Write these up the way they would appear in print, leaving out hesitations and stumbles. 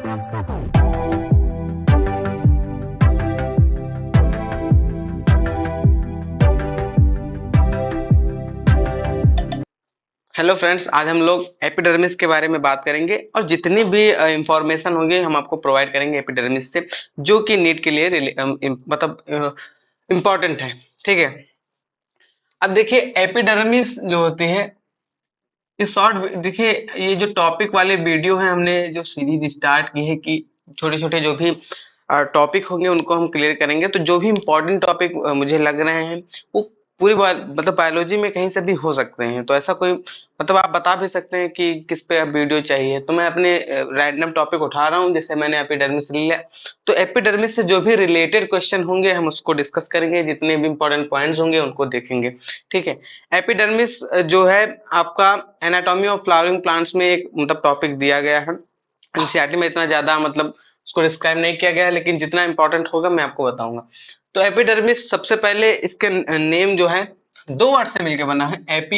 Hello friends, आज हम लोग एपिडर्मिस के बारे में बात करेंगे और जितनी भी इंफॉर्मेशन होगी हम आपको प्रोवाइड करेंगे एपिडर्मिस से, जो कि नीट के लिए मतलब इम्पोर्टेंट है। ठीक है, अब देखिए एपिडर्मिस जो होती है, इस शॉर्ट देखिए, ये जो टॉपिक वाले वीडियो है, हमने जो सीरीज स्टार्ट की है कि छोटे छोटे जो भी टॉपिक होंगे उनको हम क्लियर करेंगे। तो जो भी इंपॉर्टेंट टॉपिक मुझे लग रहे हैं वो पूरी बार मतलब बायोलॉजी में कहीं से भी हो सकते हैं। तो ऐसा कोई मतलब आप बता भी सकते हैं कि किस पे आप वीडियो चाहिए। तो मैं अपने रैंडम टॉपिक उठा रहा हूँ, जैसे मैंने एपिडर्मिस लिया। तो एपिडर्मिस से जो भी रिलेटेड क्वेश्चन होंगे हम उसको डिस्कस करेंगे, जितने भी इंपॉर्टेंट पॉइंट्स होंगे उनको देखेंगे। ठीक है, एपिडर्मिस जो है आपका एनाटॉमी ऑफ फ्लावरिंग प्लांट्स में एक मतलब टॉपिक दिया गया है। एनसीईआरटी में इतना ज्यादा मतलब उसको डिस्क्राइब नहीं किया गया है, लेकिन जितना इंपॉर्टेंट होगा मैं आपको बताऊंगा। तो एपिडर्मिस सबसे पहले इसके नेम जो है दो वर्ड से मिलकर बना है, एपी।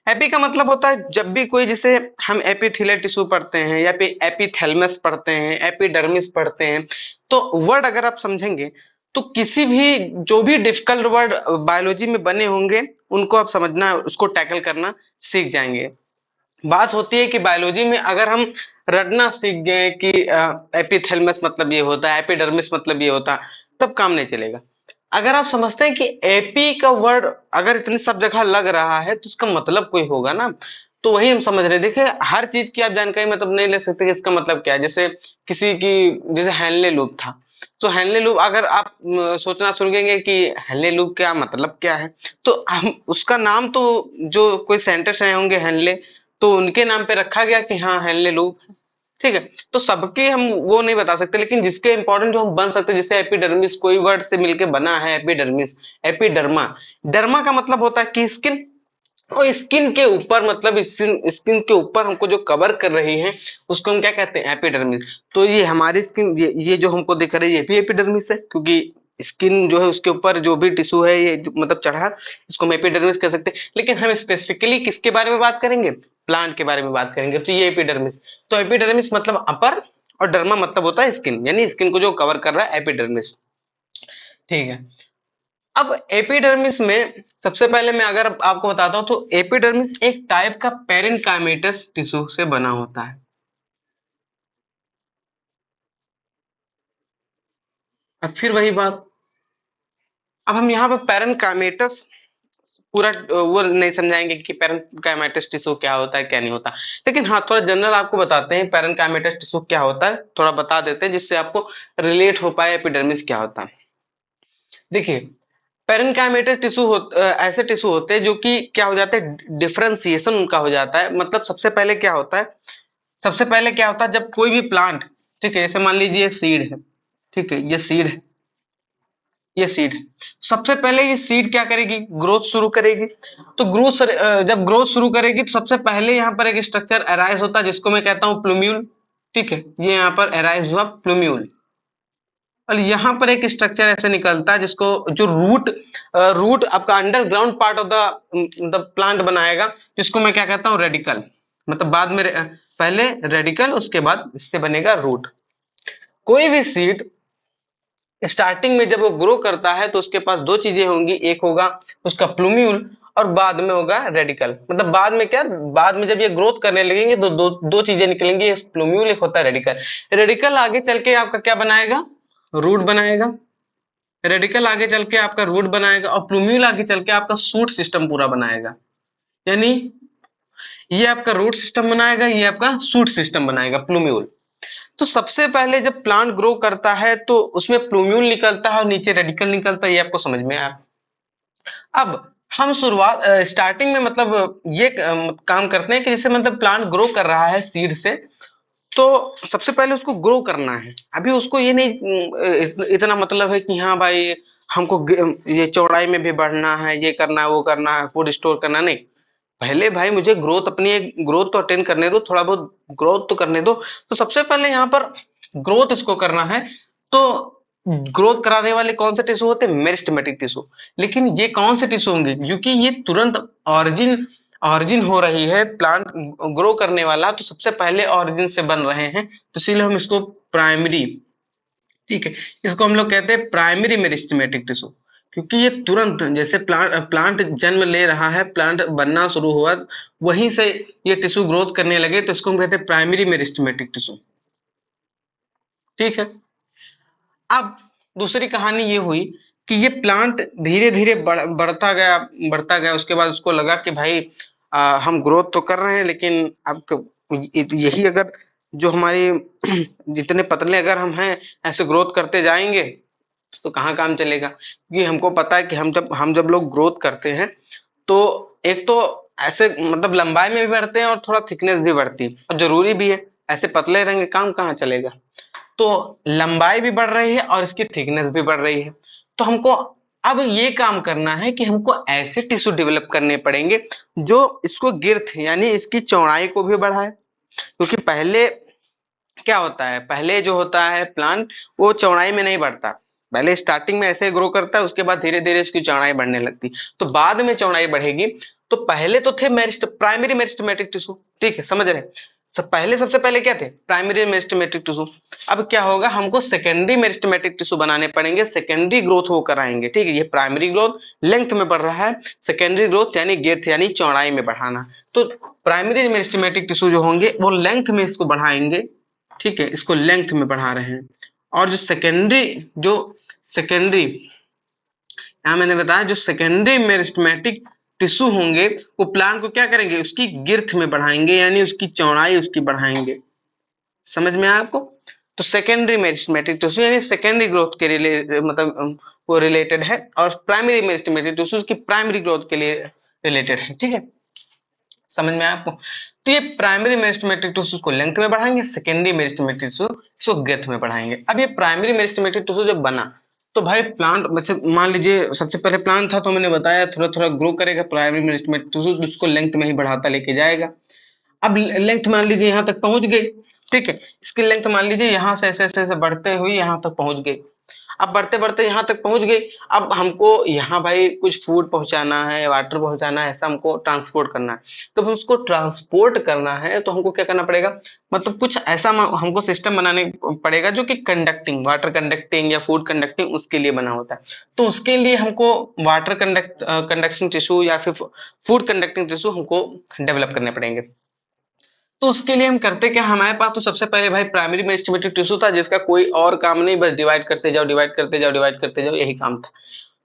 एपी का मतलब होता है जब भी कोई, जैसे हम एपिथेलियल टिश्यू पढ़ते हैं या फिर एपिथेलमस पढ़ते हैं, एपिडर्मिस पढ़ते हैं, तो वर्ड अगर आप समझेंगे तो किसी भी जो भी डिफिकल्ट वर्ड बायोलॉजी में बने होंगे उनको आप समझना, उसको टैकल करना सीख जाएंगे। बात होती है कि बायोलॉजी में अगर हम रटना सीख गए कि एपिथेलमस मतलब ये होता है, एपिडर्मिस मतलब ये होता है, तब काम नहीं चलेगा। अगर आप समझते हैं कि एपी का वर्ड अगर इतनी सब जगह लग रहा है तो इसका मतलब कोई होगा ना। तो वही हम समझ रहे हैं। देखिए, हर चीज की आप जानकारी मतलब नहीं ले सकते कि इसका मतलब क्या है। जैसे किसी की, जैसे हेनले लूप था, तो हेनले लूप अगर आप सोचना शुरू करेंगे कि हेनले लूप क्या मतलब क्या है, तो हम उसका नाम तो जो कोई सेंटेंस रहे होंगे हेनले, तो उनके नाम पे रखा गया कि हाँ हेनले लूप। ठीक है, तो सबके हम वो नहीं बता सकते, लेकिन जिसके इंपॉर्टेंट जो हम बन सकते हैं, जैसे एपिडर्मिस कोई वर्ड से मिलके बना है, एपिडर्मिस, एपिडर्मा। डर्मा का मतलब होता है कि स्किन, और स्किन के ऊपर मतलब स्किन स्किन के ऊपर हमको जो कवर कर रही है उसको हम क्या कहते हैं, एपिडर्मिस। तो ये हमारी स्किन, ये जो हमको दिख रही है ये भी एपिडर्मिस है, क्योंकि स्किन जो है उसके ऊपर जो भी टिश्यू है ये मतलब चढ़ा, इसको हम एपिडर्मिस कह सकते हैं। लेकिन हम स्पेसिफिकली किसके बारे में बात करेंगे, प्लांट के बारे में बात करेंगे, तो ये एपिडर्मिस। तो एपिडर्मिस मतलब अपर, और डर्मा मतलब होता है स्किन, यानी स्किन को जो कवर कर रहा है, एपिडर्मिस। ठीक है, अब एपिडर्मिस में सबसे पहले मैं अगर आपको बताता हूं तो एपिडर्मिस एक टाइप का पेरेन्काइमेटस टिश्यू से बना होता है। अब फिर वही बात, अब हम यहाँ पे पेरेन्काइमेटस पूरा वो नहीं समझाएंगे कि पेरेन्काइमेटस टिश्यू क्या होता है क्या नहीं होता, लेकिन हाँ थोड़ा जनरल आपको बताते हैं पेरेन्काइमेटस टिश्यू क्या होता है, थोड़ा बता देते हैं जिससे आपको रिलेट हो पाए एपिडर्मिस क्या होता है। देखिए, पेरेन्काइमेटस टिश्यू ऐसे टिश्यू होते हैं जो कि क्या हो जाता है, डिफरेंशिएशन उनका हो जाता है। मतलब सबसे पहले क्या होता है, सबसे पहले क्या होता है जब कोई भी प्लांट, ठीक है, जैसे मान लीजिए सीड है, ठीक है, ये सीड है, ये सीड है। सबसे पहले ये सीड क्या करेगी, ग्रोथ शुरू करेगी। तो ग्रोथ जब ग्रोथ शुरू करेगी तो सबसे पहले यहाँ पर एक स्ट्रक्चर अराइज होता है जिसको मैं कहता हूँ प्लूम्यूल। ठीक है, ये यहाँ पर अराइज हुआ प्लूम्यूल, और यहाँ पर एक स्ट्रक्चर ऐसे निकलता है जिसको जो रूट, रूट आपका underground part of the plant बनाएगा, जिसको मैं क्या कहता हूँ, रेडिकल। मतलब बाद में पहले रेडिकल, उसके बाद इससे बनेगा रूट। कोई भी सीड स्टार्टिंग में जब वो ग्रो करता है तो उसके पास दो चीजें होंगी, एक होगा उसका प्लूम्यूल और बाद में होगा रेडिकल। मतलब बाद में क्या, बाद में जब ये ग्रोथ करने लगेंगे तो दो चीजें निकलेंगी, एक प्लूम्यूल, एक होता है रेडिकल। रेडिकल आगे चल के आपका क्या बनाएगा, रूट बनाएगा। रेडिकल आगे चल के आपका रूट बनाएगा, और प्लूम्यूल आगे चल के आपका सूट सिस्टम पूरा बनाएगा। यानी ये आपका रूट सिस्टम बनाएगा, ये आपका सूट सिस्टम बनाएगा, प्लूम्यूल। तो सबसे पहले जब प्लांट ग्रो करता है तो उसमें प्लूम्यूल निकलता है और नीचे रेडिकल निकलता है, ये आपको समझ में आया। अब हम शुरुआत स्टार्टिंग में मतलब ये काम करते हैं कि जैसे मतलब प्लांट ग्रो कर रहा है सीड से, तो सबसे पहले उसको ग्रो करना है। अभी उसको ये नहीं इतना मतलब है कि हाँ भाई हमको ये चौड़ाई में भी बढ़ना है, ये करना है, वो करना है, फूड स्टोर करना, नहीं। पहले भाई मुझे ग्रोथ, अपनी एक ग्रोथ तो अटेंड करने दो, थोड़ा बहुत ग्रोथ तो करने दो। तो सबसे पहले यहाँ पर ग्रोथ इसको करना है। तो ग्रोथ कराने वाले कौन से टिश्यू होते हैं, मेरिस्टेमेटिक टिश्यू। लेकिन ये कौन से टिश्यू होंगे, क्योंकि ये तुरंत ऑरिजिन ऑरिजिन हो रही है, प्लांट ग्रो करने वाला, तो सबसे पहले ऑरिजिन से बन रहे हैं, तो इसीलिए हम इसको प्राइमरी, ठीक है, इसको हम लोग कहते हैं प्राइमरी मेरिस्टेमेटिक टिश्यू, क्योंकि ये तुरंत जैसे प्लांट जन्म ले रहा है, प्लांट बनना शुरू हुआ, वहीं से ये टिश्यू ग्रोथ करने लगे, तो इसको हम कहते हैं प्राइमरी मेरिस्टेमेटिक टिश्यू। ठीक है। अब दूसरी कहानी ये हुई कि ये प्लांट धीरे धीरे बढ़ता गया, उसके बाद उसको लगा कि भाई हम ग्रोथ तो कर रहे हैं, लेकिन अब यही अगर जो हमारी जितने पतले अगर हम हैं ऐसे ग्रोथ करते जाएंगे तो कहाँ काम चलेगा, क्योंकि हमको पता है कि हम जब लोग ग्रोथ करते हैं तो एक तो ऐसे मतलब लंबाई में भी बढ़ते हैं और थोड़ा थिकनेस भी बढ़ती है, और जरूरी भी है, ऐसे पतले रहेंगे काम कहाँ चलेगा। तो लंबाई भी बढ़ रही है और इसकी थिकनेस भी बढ़ रही है, तो हमको अब ये काम करना है कि हमको ऐसे टिश्यू डेवलप करने पड़ेंगे जो इसको गिर्थ यानी इसकी चौड़ाई को भी बढ़ाए, क्योंकि पहले क्या होता है, पहले जो होता है प्लांट वो चौड़ाई में नहीं बढ़ता, पहले स्टार्टिंग में ऐसे ग्रो करता है, उसके बाद धीरे धीरे इसकी चौड़ाई बढ़ने लगती, तो बाद में चौड़ाई बढ़ेगी। तो पहले तो थे प्राइमरी मेरिस्टेमेटिक टिश्यू, ठीक है, समझ रहे हैं, सबसे पहले क्या थे, प्राइमरी मेरिस्टेमेटिक टिश्यू। अब क्या होगा, हमको सेकेंडरी मेरिस्टेमेटिक टिश्यू बनाने पड़ेंगे, सेकेंडरी ग्रोथ वो कराएंगे, ठीक है, ये प्राइमरी ग्रोथ लेंथ में बढ़ रहा है, सेकेंडरी ग्रोथ यानी गेट यानी चौड़ाई में बढ़ाना, तो प्राइमरी मेरिस्टेमेटिक टिश्यू जो होंगे वो लेंथ में इसको बढ़ाएंगे, ठीक है, इसको लेंथ में बढ़ा रहे हैं। और जो सेकेंडरी यहाँ मैंने बताया जो सेकेंडरी मेरिस्टेमेटिक टिश्यू होंगे वो प्लांट को क्या करेंगे, उसकी गिर्थ में बढ़ाएंगे, यानी उसकी चौड़ाई उसकी बढ़ाएंगे। समझ में आया आपको? तो सेकेंडरी मेरिस्टेमेटिक टिश्यू यानी सेकेंडरी ग्रोथ के लिए मतलब वो रिलेटेड है, और प्राइमरी मेरिस्टेमेटिक टिश्यू की प्राइमरी ग्रोथ के लिए रिलेटेड है, ठीक है, समझ में आया आपको? तो ये प्राइमरी मेरिस्टेमेटिक टिश्यू को लेंथ में बढ़ाएंगे, सेकेंडरी मेरिस्टेमेटिक टिश्यू इसको गिर्थ में बढ़ाएंगे। अब ये प्राइमरी मेरिस्टेमेटिक टिश्यू जब बना तो भाई प्लांट वैसे मान लीजिए सबसे पहले प्लांट था, तो मैंने बताया थोड़ा थोड़ा ग्रो करेगा, प्राइमरी मेरिस्टेमेटिक टिश्यू उसको लेंथ में ही बढ़ाता लेके जाएगा। अब लेंथ मान लीजिए यहाँ तक पहुंच गई, ठीक है, इसकी लेंथ मान लीजिए यहाँ से ऐसे ऐसे ऐसे बढ़ते हुए यहाँ तक पहुंच गई। अब बढ़ते बढ़ते यहाँ तक पहुंच गई, अब हमको यहाँ भाई कुछ फूड पहुंचाना है, वाटर पहुंचाना है, ऐसा हमको ट्रांसपोर्ट करना है, तो उसको ट्रांसपोर्ट करना है तो हमको क्या करना पड़ेगा, मतलब कुछ ऐसा हमको सिस्टम बनाने पड़ेगा जो कि कंडक्टिंग, वाटर कंडक्टिंग या फूड कंडक्टिंग उसके लिए बना होता है। तो उसके लिए हमको वाटर कंडक्शन टिश्यू या फिर फूड कंडक्टिंग टिश्यू हमको डेवलप करने पड़ेंगे। तो उसके लिए हम करते क्या, हमारे पास तो सबसे पहले भाई प्राइमरी मेरिस्टेमेटिक टिश्यू था जिसका कोई और काम नहीं, बस डिवाइड करते जाओ डिवाइड करते जाओ डिवाइड करते जाओ, यही काम था।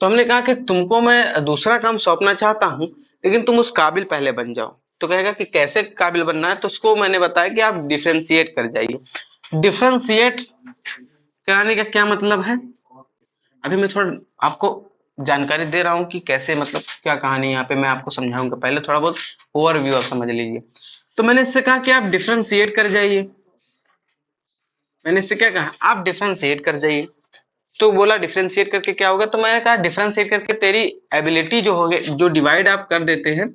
तो हमने कहा कि तुमको मैं दूसरा काम सौंपना चाहता हूं, लेकिन तुम उस काबिल पहले बन जाओ। तो कहेगा कि कैसे काबिल बनना है, तो उसको मैंने बताया कि आप डिफ्रेंशिएट कर जाइए। डिफ्रेंशिएट कराने का क्या मतलब है, अभी मैं थोड़ा आपको जानकारी दे रहा हूँ कि कैसे मतलब क्या कहानी यहाँ पे मैं आपको समझाऊंगा, पहले थोड़ा बहुत ओवरव्यू आप समझ लीजिए। तो मैंने इससे कहा कि आप डिफ्रेंशिएट कर जाइए, मैंने इससे क्या कहा, आप डिफ्रेंशिएट कर जाइए। तो बोला डिफ्रेंशिएट करके क्या होगा, तो मैंने कहा डिफ्रेंशिएट करके तेरी एबिलिटी जो होगी, जो डिवाइड आप कर देते हैं,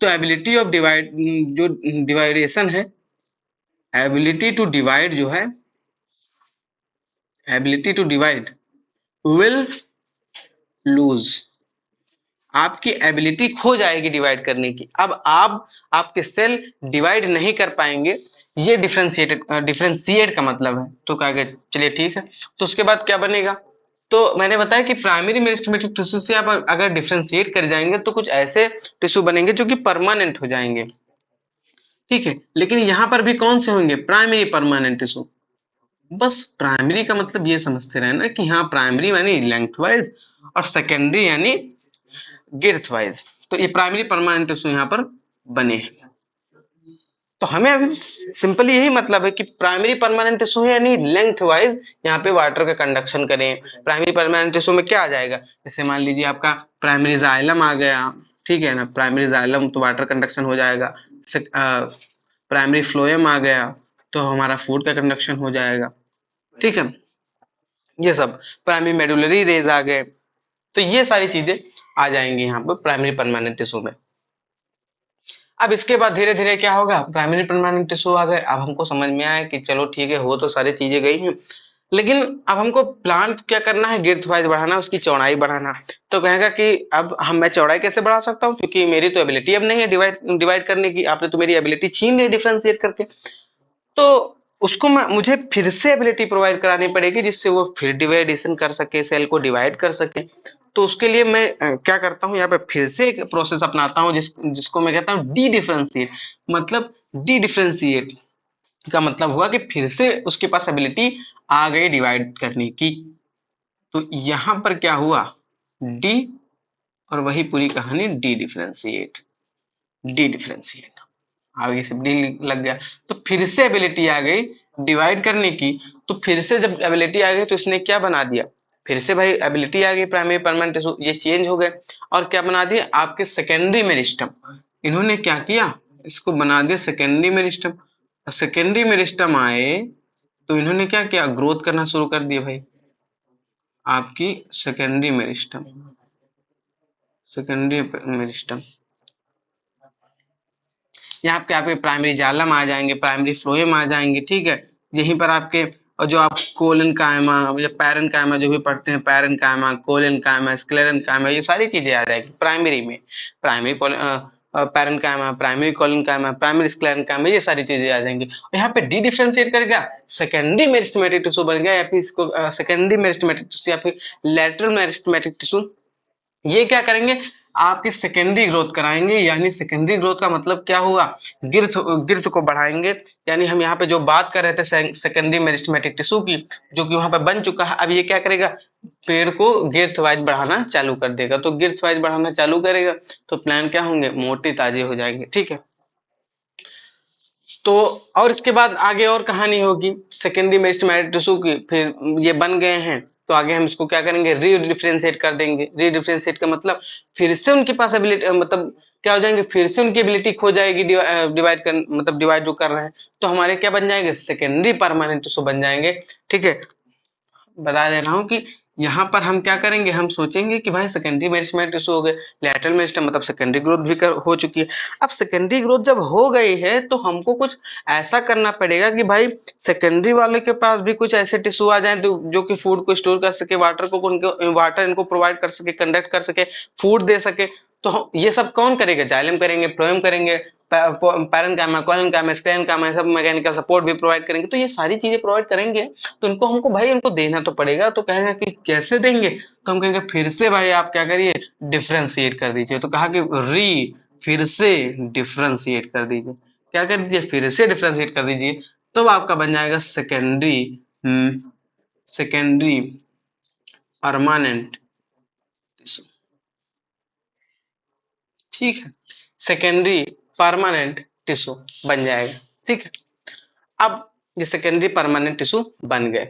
तो एबिलिटी ऑफ डिवाइड जो डिवाइडेशन है, एबिलिटी टू डिवाइड जो है, ability to divide will lose, आपकी एबिलिटी खो जाएगी डिवाइड करने की। अब आप आपके सेल डिवाइड नहीं कर पाएंगे, ये डिफरेंशिएट का मतलब है। तो कहा गया चलिए ठीक है, तो उसके बाद क्या बनेगा, तो मैंने बताया कि प्राइमरी मेरिस्टेमेटिक टिश्यू से आप अगर डिफरेंशिएट कर जाएंगे तो कुछ ऐसे टिश्यू बनेंगे जो कि परमानेंट हो जाएंगे, ठीक है, लेकिन यहां पर भी कौन से होंगे, प्राइमरी परमानेंट टिश्यू। बस प्राइमरी का मतलब ये समझते रहे ना कि हाँ प्राइमरी यानी लेंथ वाइज और सेकेंडरी यानी गिर्थ वाइज, तो ये प्राइमरी परमानेंट टिश्यू यहाँ पर बने हैं। तो हमें अभी सिंपली यही मतलब है कि प्राइमरी परमानेंट टिश्यू है यानी लेंथ वाइज यहाँ पे वाटर का कंडक्शन करें। प्राइमरी परमानेंट टिश्यू में क्या आ जाएगा, जैसे मान लीजिए आपका प्राइमरी जाइलम आ गया, ठीक है ना, प्राइमरी जाइलम तो वाटर कंडक्शन हो जाएगा, प्राइमरी फ्लोएम आ गया तो हमारा फूड का कंडक्शन हो जाएगा, ठीक है, ये सब प्राइमरी मेडुलरी रेज आ गए, तो ये सारी चीजें आ जाएंगी यहाँ पर प्राइमरी परमानेंट टिश्यू में। अब इसके बाद धीरे धीरे क्या होगा, प्राइमरी परमानेंट टिश्यू आ गए, अब हमको समझ में आया कि चलो ठीक है, हो तो सारी चीजें गई हैं, लेकिन अब हमको प्लांट क्या करना है, गिर्थ वाइज बढ़ाना, उसकी चौड़ाई बढ़ाना। तो कहेगा कि अब हम मैं चौड़ाई कैसे बढ़ा सकता हूँ, क्योंकि मेरी तो एबिलिटी अब नहीं है डिवाइड डिवाइड करने की, आपने तो मेरी एबिलिटी छीन ली डिफरेंशिएट करके। तो उसको मुझे फिर से एबिलिटी प्रोवाइड करानी पड़ेगी जिससे वो फिर डिवाइडेशन कर सके, सेल को डिवाइड कर सके। तो उसके लिए मैं क्या करता हूँ, यहाँ पे फिर से एक प्रोसेस अपनाता हूँ जिसको मैं कहता हूँ डी डिफरेंशिएट। मतलब डी डिफरेंशिएट का मतलब हुआ कि फिर से उसके पास एबिलिटी आ गई डिवाइड करने की। तो यहां पर क्या हुआ, डी, और वही पूरी कहानी डी डिफरेंशिएट, डी डिफरेंशिएट, आगे से डी लग गया। तो फिर से एबिलिटी आ गई डिवाइड करने की। तो फिर से जब एबिलिटी आ गई तो इसने क्या बना दिया, फिर से भाई एबिलिटी आ गई प्राइमरी परमानेंट टिश्यू, ये चेंज हो गए और क्या बना दिए आपके सेकेंडरी मेरिस्टम। इन्होंने क्या किया, इसको बना दिया सेकेंडरी मेरिस्टम। सेकेंडरी मेरिस्टम आए तो इन्होंने क्या किया, ग्रोथ करना शुरू कर दिया भाई आपकी सेकेंडरी मेरिस्टम, सेकेंडरी मेरिस्टम। यहाँ पे आपके प्राइमरी जालम आ जाएंगे, प्राइमरी फ्लोएम आ जाएंगे, ठीक है। यहीं पर आपके और जो आप कोलन कायमा या पैरन कायमा जो भी पढ़ते हैं, पैरन कायमा, कोलन कायमा, स्क्लेरन कायमा, ये सारी चीजें आ जाएगी प्राइमरी में। प्राइमरी पैरन कायमा, प्राइमरी कोलन कायमा, प्राइमरी स्क्लेरन कायमा, ये सारी चीजें आ जाएंगी। और यहाँ पे डी डिफरेंशिएट करेगा, सेकेंडरी मेरिस्टेमेटिक टिश्यू बन गया, या फिर इसको सेकेंडरी मेरिस्टेमेटिक टिश्यू या फिर लेटरल मेरिस्टेमेटिक टिश्यू। ये क्या करेंगे, आपके सेकेंडरी ग्रोथ कराएंगे। यानी सेकेंडरी ग्रोथ का मतलब क्या हुआ, गिर्थ गिर्थ को बढ़ाएंगे। यानी हम यहाँ पे जो बात कर रहे थे सेकेंडरी मेरिस्टेमेटिक टिश्यू की, जो कि वहां पे बन चुका है, अब ये क्या करेगा, पेड़ को गिर्थ वाइज बढ़ाना चालू कर देगा। तो गिर्थ वाइज बढ़ाना चालू करेगा तो प्लांट क्या होंगे, मोटे ताजे हो जाएंगे, ठीक है। तो और इसके बाद आगे और कहानी होगी सेकेंडरी मेरिस्टेमेटिक टिश्यू की। फिर ये बन गए हैं तो आगे हम इसको क्या करेंगे, री डिफरेंशिएट कर देंगे। री डिफरेंशिएट का मतलब फिर से उनके पास एबिलिटी, मतलब क्या हो जाएंगे, फिर से उनकी एबिलिटी खो जाएगी डिवाइड कर, मतलब डिवाइड जो कर रहे हैं। तो हमारे क्या बन जाएंगे, सेकेंडरी परमानेंट टिश्यू बन जाएंगे, ठीक है। बता दे रहा हूँ कि यहाँ पर हम क्या करेंगे, हम सोचेंगे कि भाई सेकेंडरी मेरिस्टेमेटिक टिश्यू हो गए, लेटरल मेरिस्टेम मतलब सेकेंडरी ग्रोथ भी हो चुकी है। अब सेकेंडरी ग्रोथ जब हो गई है तो हमको कुछ ऐसा करना पड़ेगा कि भाई सेकेंडरी वाले के पास भी कुछ ऐसे टिश्यू आ जाए जो कि फूड को स्टोर कर सके, वाटर को उनको वाटर इनको प्रोवाइड कर सके, कंडक्ट कर सके, फूड दे सके। तो ये सब कौन करेगा, जाइलम करेंगे, फ्लोएम करेंगे, पैरन कायमा, कोलन कायमा, स्टेम कायमा, सब मैकेनिकल सपोर्ट भी प्रोवाइड करेंगे। तो ये सारी चीजें प्रोवाइड करेंगे तो इनको हमको भाई इनको देना तो पड़ेगा। तो कहेंगे कि कैसे देंगे, तो हम कहेंगे फिर से भाई आप क्या करिए, डिफरेंशिएट कर दीजिए। तो कहा कि री, फिर से डिफरेंशिएट कर दीजिए। क्या कर दीजिए, फिर से डिफरेंशिएट कर दीजिए। तो आपका बन जाएगा सेकेंडरी, सेकेंडरी परमानेंट टिश्यू, ठीक है। सेकेंडरी परमानेंट टिश्यू बन जाएगा, ठीक है। अब ये सेकेंडरी परमानेंट टिश्यू बन गए।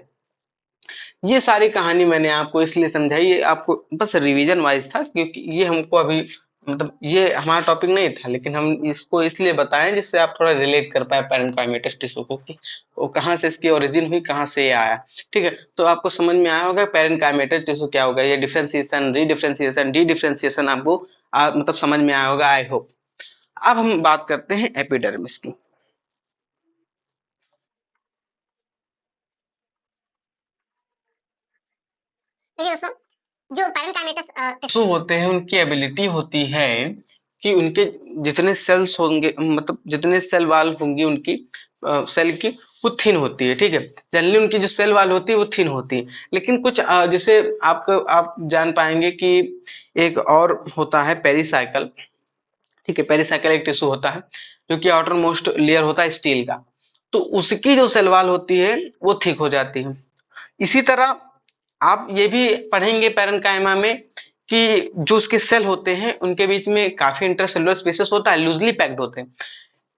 ये सारी कहानी मैंने आपको इसलिए समझाई, ये आपको बस रिवीजन वाइज था, क्योंकि ये हमको अभी मतलब ये हमारा टॉपिक नहीं था, लेकिन हम इसको इसलिए बताएं जिससे आप थोड़ा रिलेट कर पाए पैरेंकाइमेटस टिश्यू को कि वो कहाँ से इसकी ओरिजिन हुई, कहाँ से ये आया, ठीक है। तो आपको समझ में आया होगा पैरेंकाइमेटस टिश्यू क्या होगा, ये डिफरेंशिएशन, रीडिफरेंशिएशन, डी डिफरेंशिएशन आपको मतलब समझ में आया होगा, आई होप। अब हम बात करते हैं एपिडर्मिस की। देखिए दोस्तों, जो पैरेंकाइमेटस टिश्यू होते हैं उनकी एबिलिटी होती है कि उनके जितने सेल्स होंगे, मतलब जितने सेल वाल होंगी उनकी सेल की, वो थिन होती है, ठीक है। जनरली उनकी जो सेल वाल होती है वो थिन होती है। लेकिन कुछ जैसे आप जान पाएंगे कि एक और होता है पेरिसाइकल, ठीक है। पेरिसाइकल एक टिश्यू होता है जो कि आउटर मोस्ट लेयर होता है स्टील का, तो उसकी जो सेल वाल होती है वो थिक हो जाती है। इसी तरह आप ये भी पढ़ेंगे पैरेन्काइमा में कि जो उसके सेल होते हैं उनके बीच में काफी इंटरसेलुलर स्पेसेस होता है, लूजली पैक्ड होते हैं।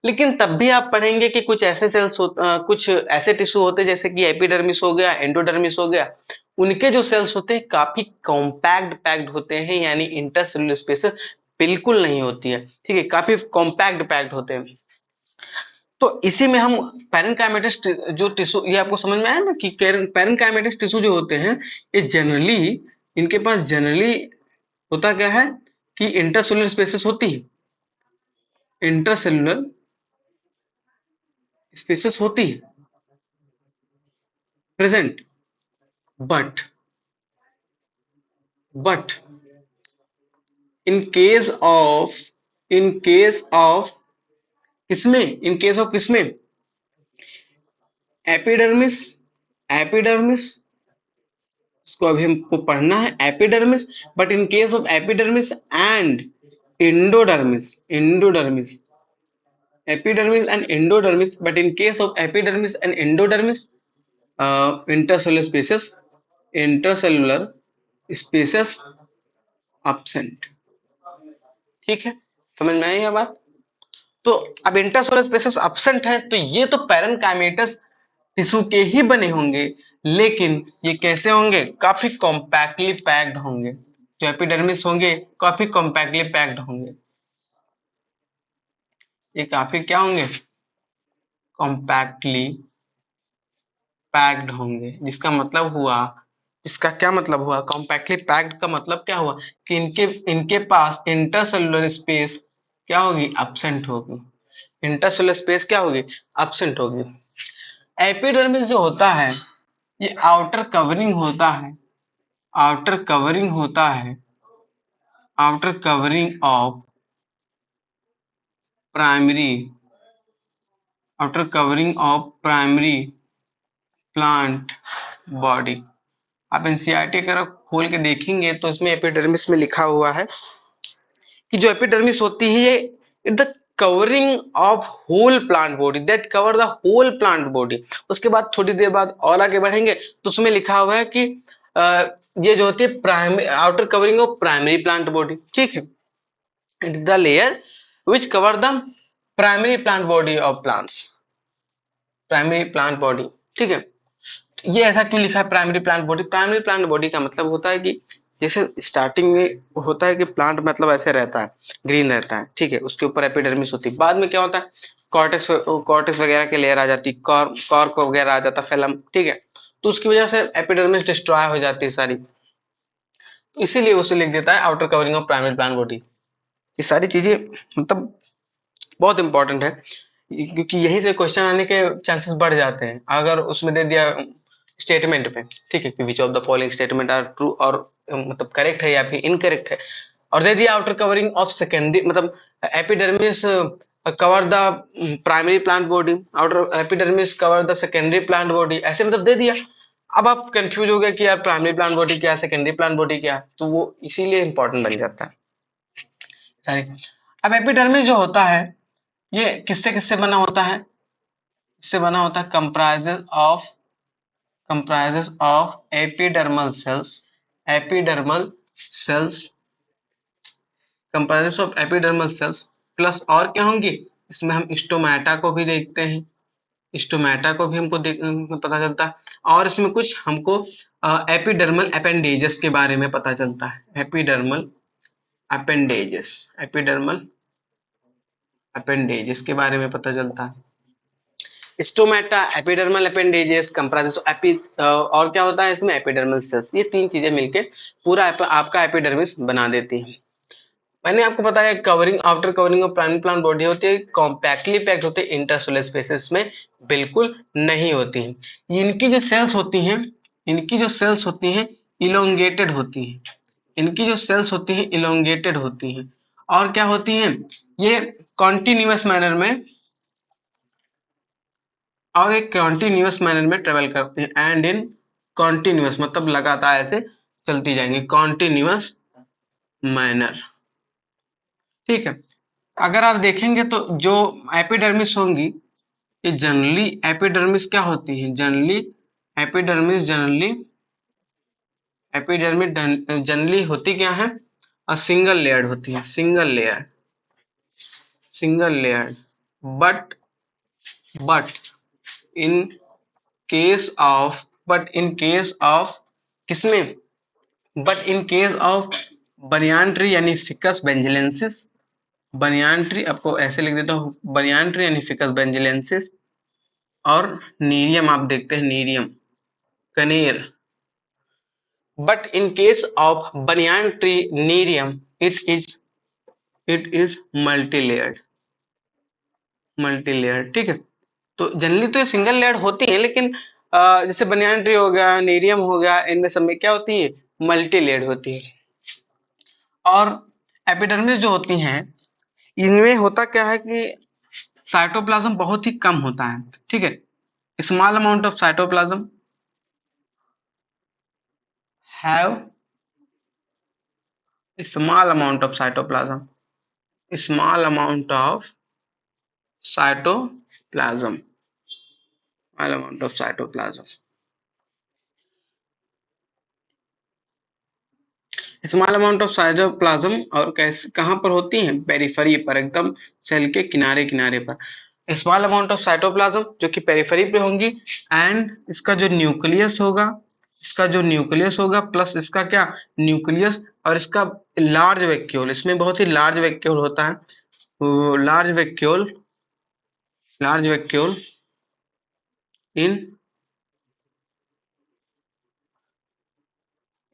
लेकिन तब भी आप पढ़ेंगे कि कुछ ऐसे कुछ ऐसे टिश्यू होते हैं जैसे कि एपिडर्मिस हो गया, एंडोडर्मिस हो गया, उनके जो सेल्स होते हैं काफी कॉम्पैक्ट पैक्ड होते हैं, यानी इंटरसेलुलर स्पेसेस बिल्कुल नहीं होती है, ठीक है, काफी कॉम्पैक्ट पैक्ड होते हैं। तो इसी में हम पैरेन्काइमेटस जो टिश्यू, ये आपको समझ में आया ना कि पैरेन्काइमेटस टिश्यू जो होते हैं ये जनरली, इनके पास जनरली होता क्या है कि इंटरसेलुलर स्पेसेस होती है, इंटरसेलुलर स्पेसेस होती है present, but but in case of in case of किसमें इन केस ऑफ किसमें एपिडर्मिस एपिडर्मिस इसको अभी हमको पढ़ना है epidermis but in case of epidermis and endodermis endodermis epidermis and endodermis but in case of epidermis and endodermis intercellular spaces absent ठीक है समझ में आई यह बात तो अब इंटरसेलुलर स्पेसेस absent है तो ये तो पैरेनकाइमेटस टिश्यू के ही बने होंगे लेकिन ये कैसे होंगे काफी कॉम्पैक्टली पैक्ड होंगे जो एपिडर्मिस होंगे काफी कॉम्पैक्टली पैक्ड होंगे ये काफी क्या होंगे कॉम्पैक्टली पैक्ड होंगे जिसका क्या मतलब हुआ कॉम्पैक्टली पैक्ड का मतलब क्या हुआ कि इनके इनके पास इंटरसेलुलर स्पेस क्या होगी एब्सेंट होगी इंटरसेलुलर स्पेस क्या होगी एब्सेंट होगी एपिडर्मिस जो होता है ये आउटर कवरिंग होता है आउटर कवरिंग होता है outer covering of primary outer covering of primary plant body आप एनसीईआरटी अगर खोल के देखेंगे तो इसमें एपिडर्मिस में लिखा हुआ है कि जो एपिडर्मिस होती है ये the covering of whole plant body that cover the whole plant body उसके बाद थोड़ी देर बाद और आगे बढ़ेंगे तो उसमें लिखा हुआ है कि ये जो होती है primary outer covering of primary plant body ठीक है the layer which cover the primary plant body of plants primary plant body ठीक है ये ऐसा क्यों लिखा है प्राइमरी प्लांट बॉडी का मतलब होता है कि जैसे स्टार्टिंग में होता है कि प्लांट मतलब ऐसे रहता है ग्रीन रहता है ठीक है उसके ऊपर एपिडर्मिस होती है बाद में क्या होता है कॉर्टेक्स वगैरह के लेयर आ जाती है कॉर्क वगैरह आ जाता है फिल्म ठीक है तो उसकी वजह से एपिडर्मिस डिस्ट्रॉय हो जाती है सारी तो इसीलिए उसे लिख देता है outer covering of primary plant body ये सारी चीजें मतलब बहुत इंपॉर्टेंट है क्योंकि यही से क्वेश्चन आने के चांसेस बढ़ जाते हैं अगर उसमें दे दिया स्टेटमेंट पे ठीक है कि which of the following statement are true और मतलब करेक्ट है या फिर इनकरेक्ट है और दे दिया आउटर कवरिंग ऑफ सेकेंडरी मतलब epidermis cover the primary plant body outer epidermis cover the secondary plant body ऐसे मतलब दे दिया अब आप कंफ्यूज हो गए कि यार प्राइमरी प्लांट बॉडी क्या है सेकेंडरी प्लांट बॉडी क्या है तो वो इसीलिए इंपॉर्टेंट बन जाता है सॉरी अब एपिडर्मिस जो होता है ये किससे किससे बना होता है इससे बना होता है comprises of epidermal cells comprises of epidermal cells plus और क्या होंगी इसमें हम स्टोमेटा को भी देखते हैं स्टोमेटा को भी हमको पता चलता है और इसमें कुछ हमको एपिडर्मल अपेंडेजेस के बारे में पता चलता है एपिडर्मल अपेंडेजेस के बारे में पता चलता है स्टोमेटा एपिडर्मल अपेंडेजेस कंप्राइजेस और क्या होता है इसमें एपिडर्मल सेल्स ये तीन चीजें मिलके पूरा आपका एपिडर्मिस बना देती हैं मैंने आपको बताया covering outer covering of primary plant body होती है कॉम्पैक्टली पैक्ड होते हैं इंटरसेलुलर स्पेसेस में बिल्कुल नहीं होती हैं इनकी जो सेल्स होती हैं इलोंगेटेड होती हैं इनकी जो सेल्स होती हैं इलोंगेटेड होती हैं और क्या होती हैं ये कॉन्टिन्यूअस मैनर में और एक कॉन्टिन्यूअस मैनर में ट्रेवल करते हैं एंड इन कॉन्टिन्यूअस मतलब लगातार ऐसे चलती जाएंगी कॉन्टिन्यूअस मैनर ठीक है अगर आप देखेंगे तो जो एपिडर्मिस होंगी ये जनरली एपिडर्मिस क्या होती है एपिडर्मिस जनरली होती क्या है सिंगल लेयर्ड होती है single layer but in case of किसमें but in case of banyan tree यानी फिकस बेंजिलेंसिस बनियान ट्री आपको ऐसे लिख देता हूँ बनियान ट्री यानी फिकस बेंजिलेंसिस और नीरियम आप देखते हैं नीरियम कनेर but in case of banyan tree nerium it is multi layered ठीक है तो जनरली तो ये सिंगल लेयर्ड होती है लेकिन जैसे बनियान ट्री हो गया, नेरियम हो गया, इनमें सब में क्या होती है, मल्टी लेयर्ड होती है। और एपिडर्मिस जो होती हैं, इनमें होता क्या है कि साइटोप्लाज्म बहुत ही कम होता है, ठीक है। Small amount of cytoplasm have small amount of cytoplasm, small amount of cytoplasm, small amount of cytoplasm. Small amount of cytoplasm और कैसे कहाँ पर होती हैं, पेरिफेरी पर, एकदम सेल के किनारे किनारे पर स्मॉल अमाउंट ऑफ साइटोप्लाज्म जो कि पेरिफेरी पे होंगी। एंड इसका जो न्यूक्लियस होगा, इसका जो न्यूक्लियस होगा प्लस इसका क्या, न्यूक्लियस और इसका लार्ज वैक्यूल, इसमें बहुत ही लार्ज वैक्यूल होता है, वो लार्ज वैक्यूल इन,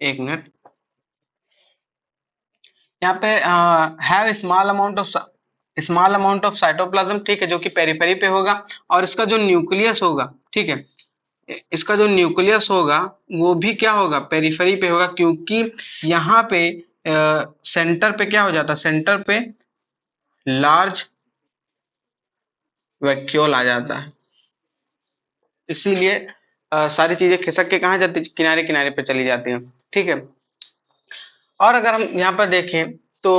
एक मिनट, यहाँ पे have small amount of cytoplasm, ठीक है, जो कि पेरिफेरी पे होगा। और इसका जो न्यूक्लियस होगा, ठीक है, इसका जो न्यूक्लियस होगा वो भी क्या होगा, पेरिफेरी पे होगा, क्योंकि यहाँ पे सेंटर पे क्या हो जाता है, सेंटर पे लार्ज वैक्यूल आ जाता है, इसीलिए सारी चीजें खिसक के कहाँ जाती है, किनारे किनारे पे चली जाती हैं, ठीक है। और अगर हम यहाँ पर देखें तो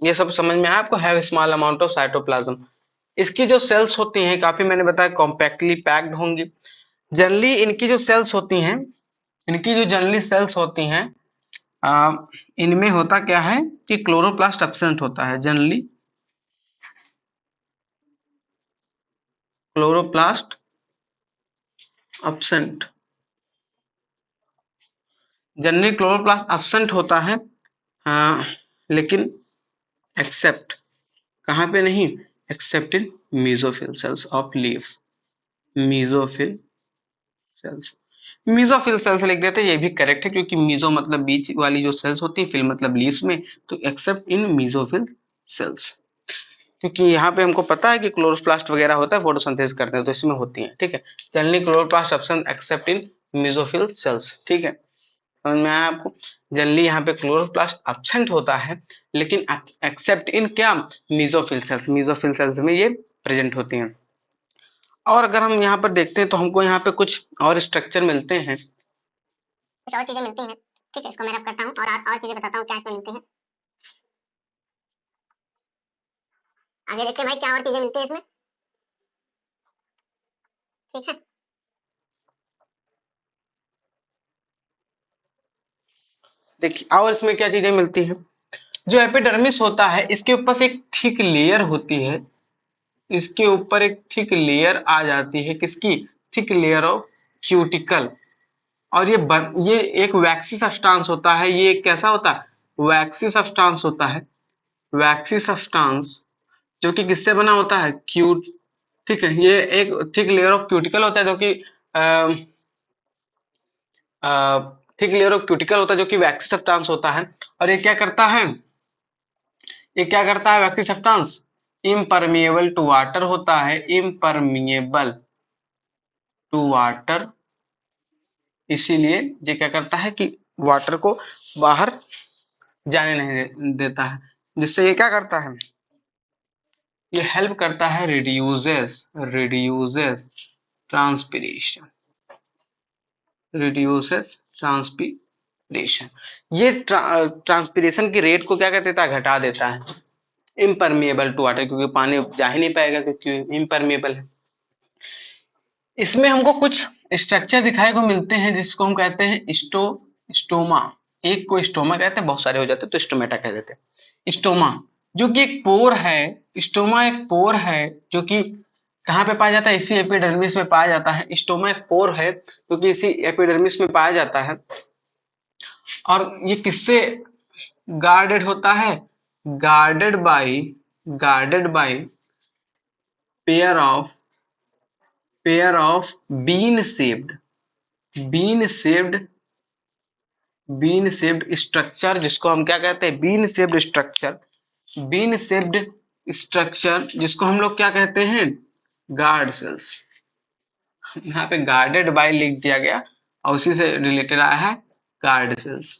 ये सब समझ में आया आपको, have small amount of cytoplasm. इसकी जो सेल्स होती हैं काफी मैंने बताया कॉम्पैक्टली पैक्ड होंगी। जनरली इनकी जो सेल्स होती हैं, इनकी जो जनरली सेल्स होती हैं, इनमें होता क्या है कि क्लोरोप्लास्ट एब्सेंट होता है, generally chloroplast absent, generally chloroplast absent होता है, लेकिन एक्सेप्ट कहाँ पे नहीं, accept in mesophyll cells of leaf, mesophyll cells, mesophyll cells लिख देते हैं, ये भी करेक्ट है, क्योंकि मेसो मतलब बीच वाली जो सेल्स होती है, फिल मतलब लीव्स में, तो एक्सेप्ट इन मेसोफिल सेल्स, क्योंकि यहाँ पे हमको पता है कि क्लोरोप्लास्ट वगैरह होता है, फोटोसिंथेसिस करते हैं, तो इसमें होती है, ठीक है। जनरली क्लोरोप्लास्ट एब्सेंट एक्सेप्ट इन मेसोफिल सेल्स, ठीक है, समझ में आया आपको। जनरली यहाँ पे क्लोरोप्लास्ट एब्सेंट होता है, लेकिन एक्सेप्ट इन क्या, मेसोफिल सेल्स में ये प्रेजेंट होती हैं। और अगर हम यहाँ पर देखते हैं तो हमको यहाँ पे कुछ और स्ट्रक्चर मिलते हैं, कुछ और चीजें मिलती हैं, ठीक है। इसको मैं रफ करता हूँ और चीजें बताता हूँ क्या इसमें मिलती हैं। आगे देखते हैं भाई क्या और चीजें मिलती है इसमें, ठीक है। देखिए और इसमें क्या चीजें मिलती हैं, जो एपिडर्मिस होता है इसके ऊपर से एक थिक लेयर होती है, इसके ऊपर एक थिक लेयर आ जाती है, किसकी, थिक लेयर ऑफ क्यूटिकल। और ये एक वैक्सी सब्सटेंस होता है, ये कैसा होता है, वैक्सी सब्सटेंस होता है, वैक्सी सब्सटेंस जो कि किससे बना होता है, क्यूट, ठीक है। ये एक थिक लेयर ऑफ क्यूटिकल होता है जो कि थिक लेयर ऑफ क्यूटिकल होता है जो कि वैक्सी सब्सटेंस होता है। और ये क्या करता है, ये क्या करता है waxy substance, impermeable to water होता है, इम्परमिएबल टू वाटर, इसीलिए ये क्या करता है कि वाटर को बाहर जाने नहीं देता है, जिससे ये क्या करता है, ये हेल्प करता है, रिड्यूसेस ट्रांसपिरेशन, रिड्यूसेस ट्रांसपिरेशन, ये ट्रांसपिरेशन की रेट को क्या कर देता है, घटा देता है। इम्परमिएबल टू वाटर, क्योंकि पानी जा ही नहीं पाएगा क्योंकि इम्परमिएबल है। इसमें हमको कुछ स्ट्रक्चर दिखाई को मिलते हैं जिसको हम कहते हैं स्टोमा, एक को स्टोमा कहते हैं, बहुत सारे हो जाते हैं तो स्टोमेटा कह देते हैं। स्टोमा जो कि एक पोर है, स्टोमा एक पोर है जो कि कहाँ पे पाया जाता है, इसी एपिडर्मिस में पाया जाता है। स्टोमा एक पोर है जो कि इसी एपिडर्मिस में पाया जाता है। और ये किससे गार्डेड होता है, guarded by pair of bean shaped structure, जिसको हम क्या कहते हैं, बीन शेप्ड स्ट्रक्चर जिसको हम लोग क्या कहते हैं, गार्ड सेल्स, यहाँ पे गार्डेड बाय लिख दिया गया और उसी से रिलेटेड आया है गार्ड सेल्स।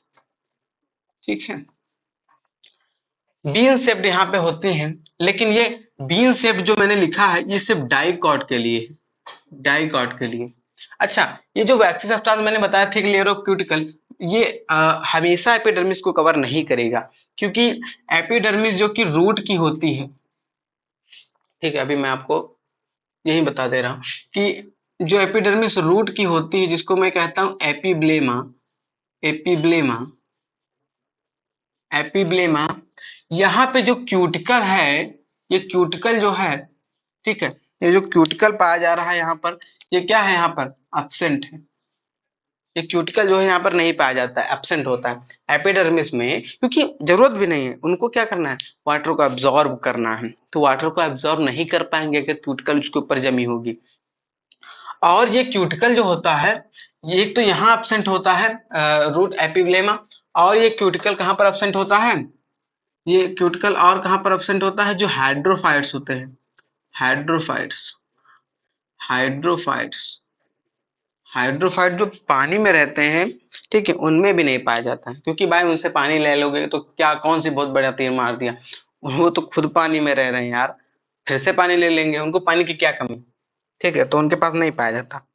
ठीक है, बीन शेप्ड यहाँ पे होते हैं, लेकिन ये बीन शेप्ड जो मैंने लिखा है ये सिर्फ डाइकॉट के लिए है, डाइकॉट के लिए। अच्छा, ये जो वैक्सिस ऑफ ट्रांस मैंने बताया थिक लेयर ऑफ क्यूटिकल, ये हमेशा एपिडर्मिस को कवर नहीं करेगा, क्योंकि एपिडर्मिस जो कि रूट की होती है, ठीक है, अभी मैं आपको यही बता दे रहा हूँ कि जो एपिडर्मिस रूट की होती है, जिसको मैं कहता हूँ एपिब्लेमा, एपिब्लेमा, एपिब्लेमा, यहाँ पे जो क्यूटिकल है, ये क्यूटिकल जो है, ठीक है, ये जो क्यूटिकल पाया जा रहा है यहाँ पर, ये क्या है, यहाँ पर एब्सेंट है। ये क्यूटिकल जो है यहाँ पर नहीं पाया जाता है, एब्सेंट होता है एपिडर्मिस में, क्योंकि जरूरत भी नहीं है, उनको क्या करना है, वाटर को एब्जॉर्ब करना है, तो वाटर को एब्जॉर्ब नहीं कर पाएंगे अगर क्यूटिकल उसके ऊपर जमी होगी। और ये क्यूटिकल जो होता है, ये एक तो यहाँ एब्सेंट होता है रूट एपिब्लेमा, और ये क्यूटिकल कहाँ पर एब्सेंट होता है, ये क्यूटिकल और कहाँ पर एब्सेंट होता है, जो हाइड्रोफाइट्स होते हैं, हाइड्रोफाइट्स, हाइड्रोफाइट्स, हाइड्रोफाइट जो पानी में रहते हैं, ठीक है, उनमें भी नहीं पाया जाता है, क्योंकि भाई उनसे पानी ले लोगे तो क्या, कौन सी बहुत बड़ा तीर मार दिया, वो तो खुद पानी में रह रहे हैं यार, फिर से पानी ले लेंगे, उनको पानी की क्या कमी, ठीक है, तो उनके पास नहीं पाया जाता।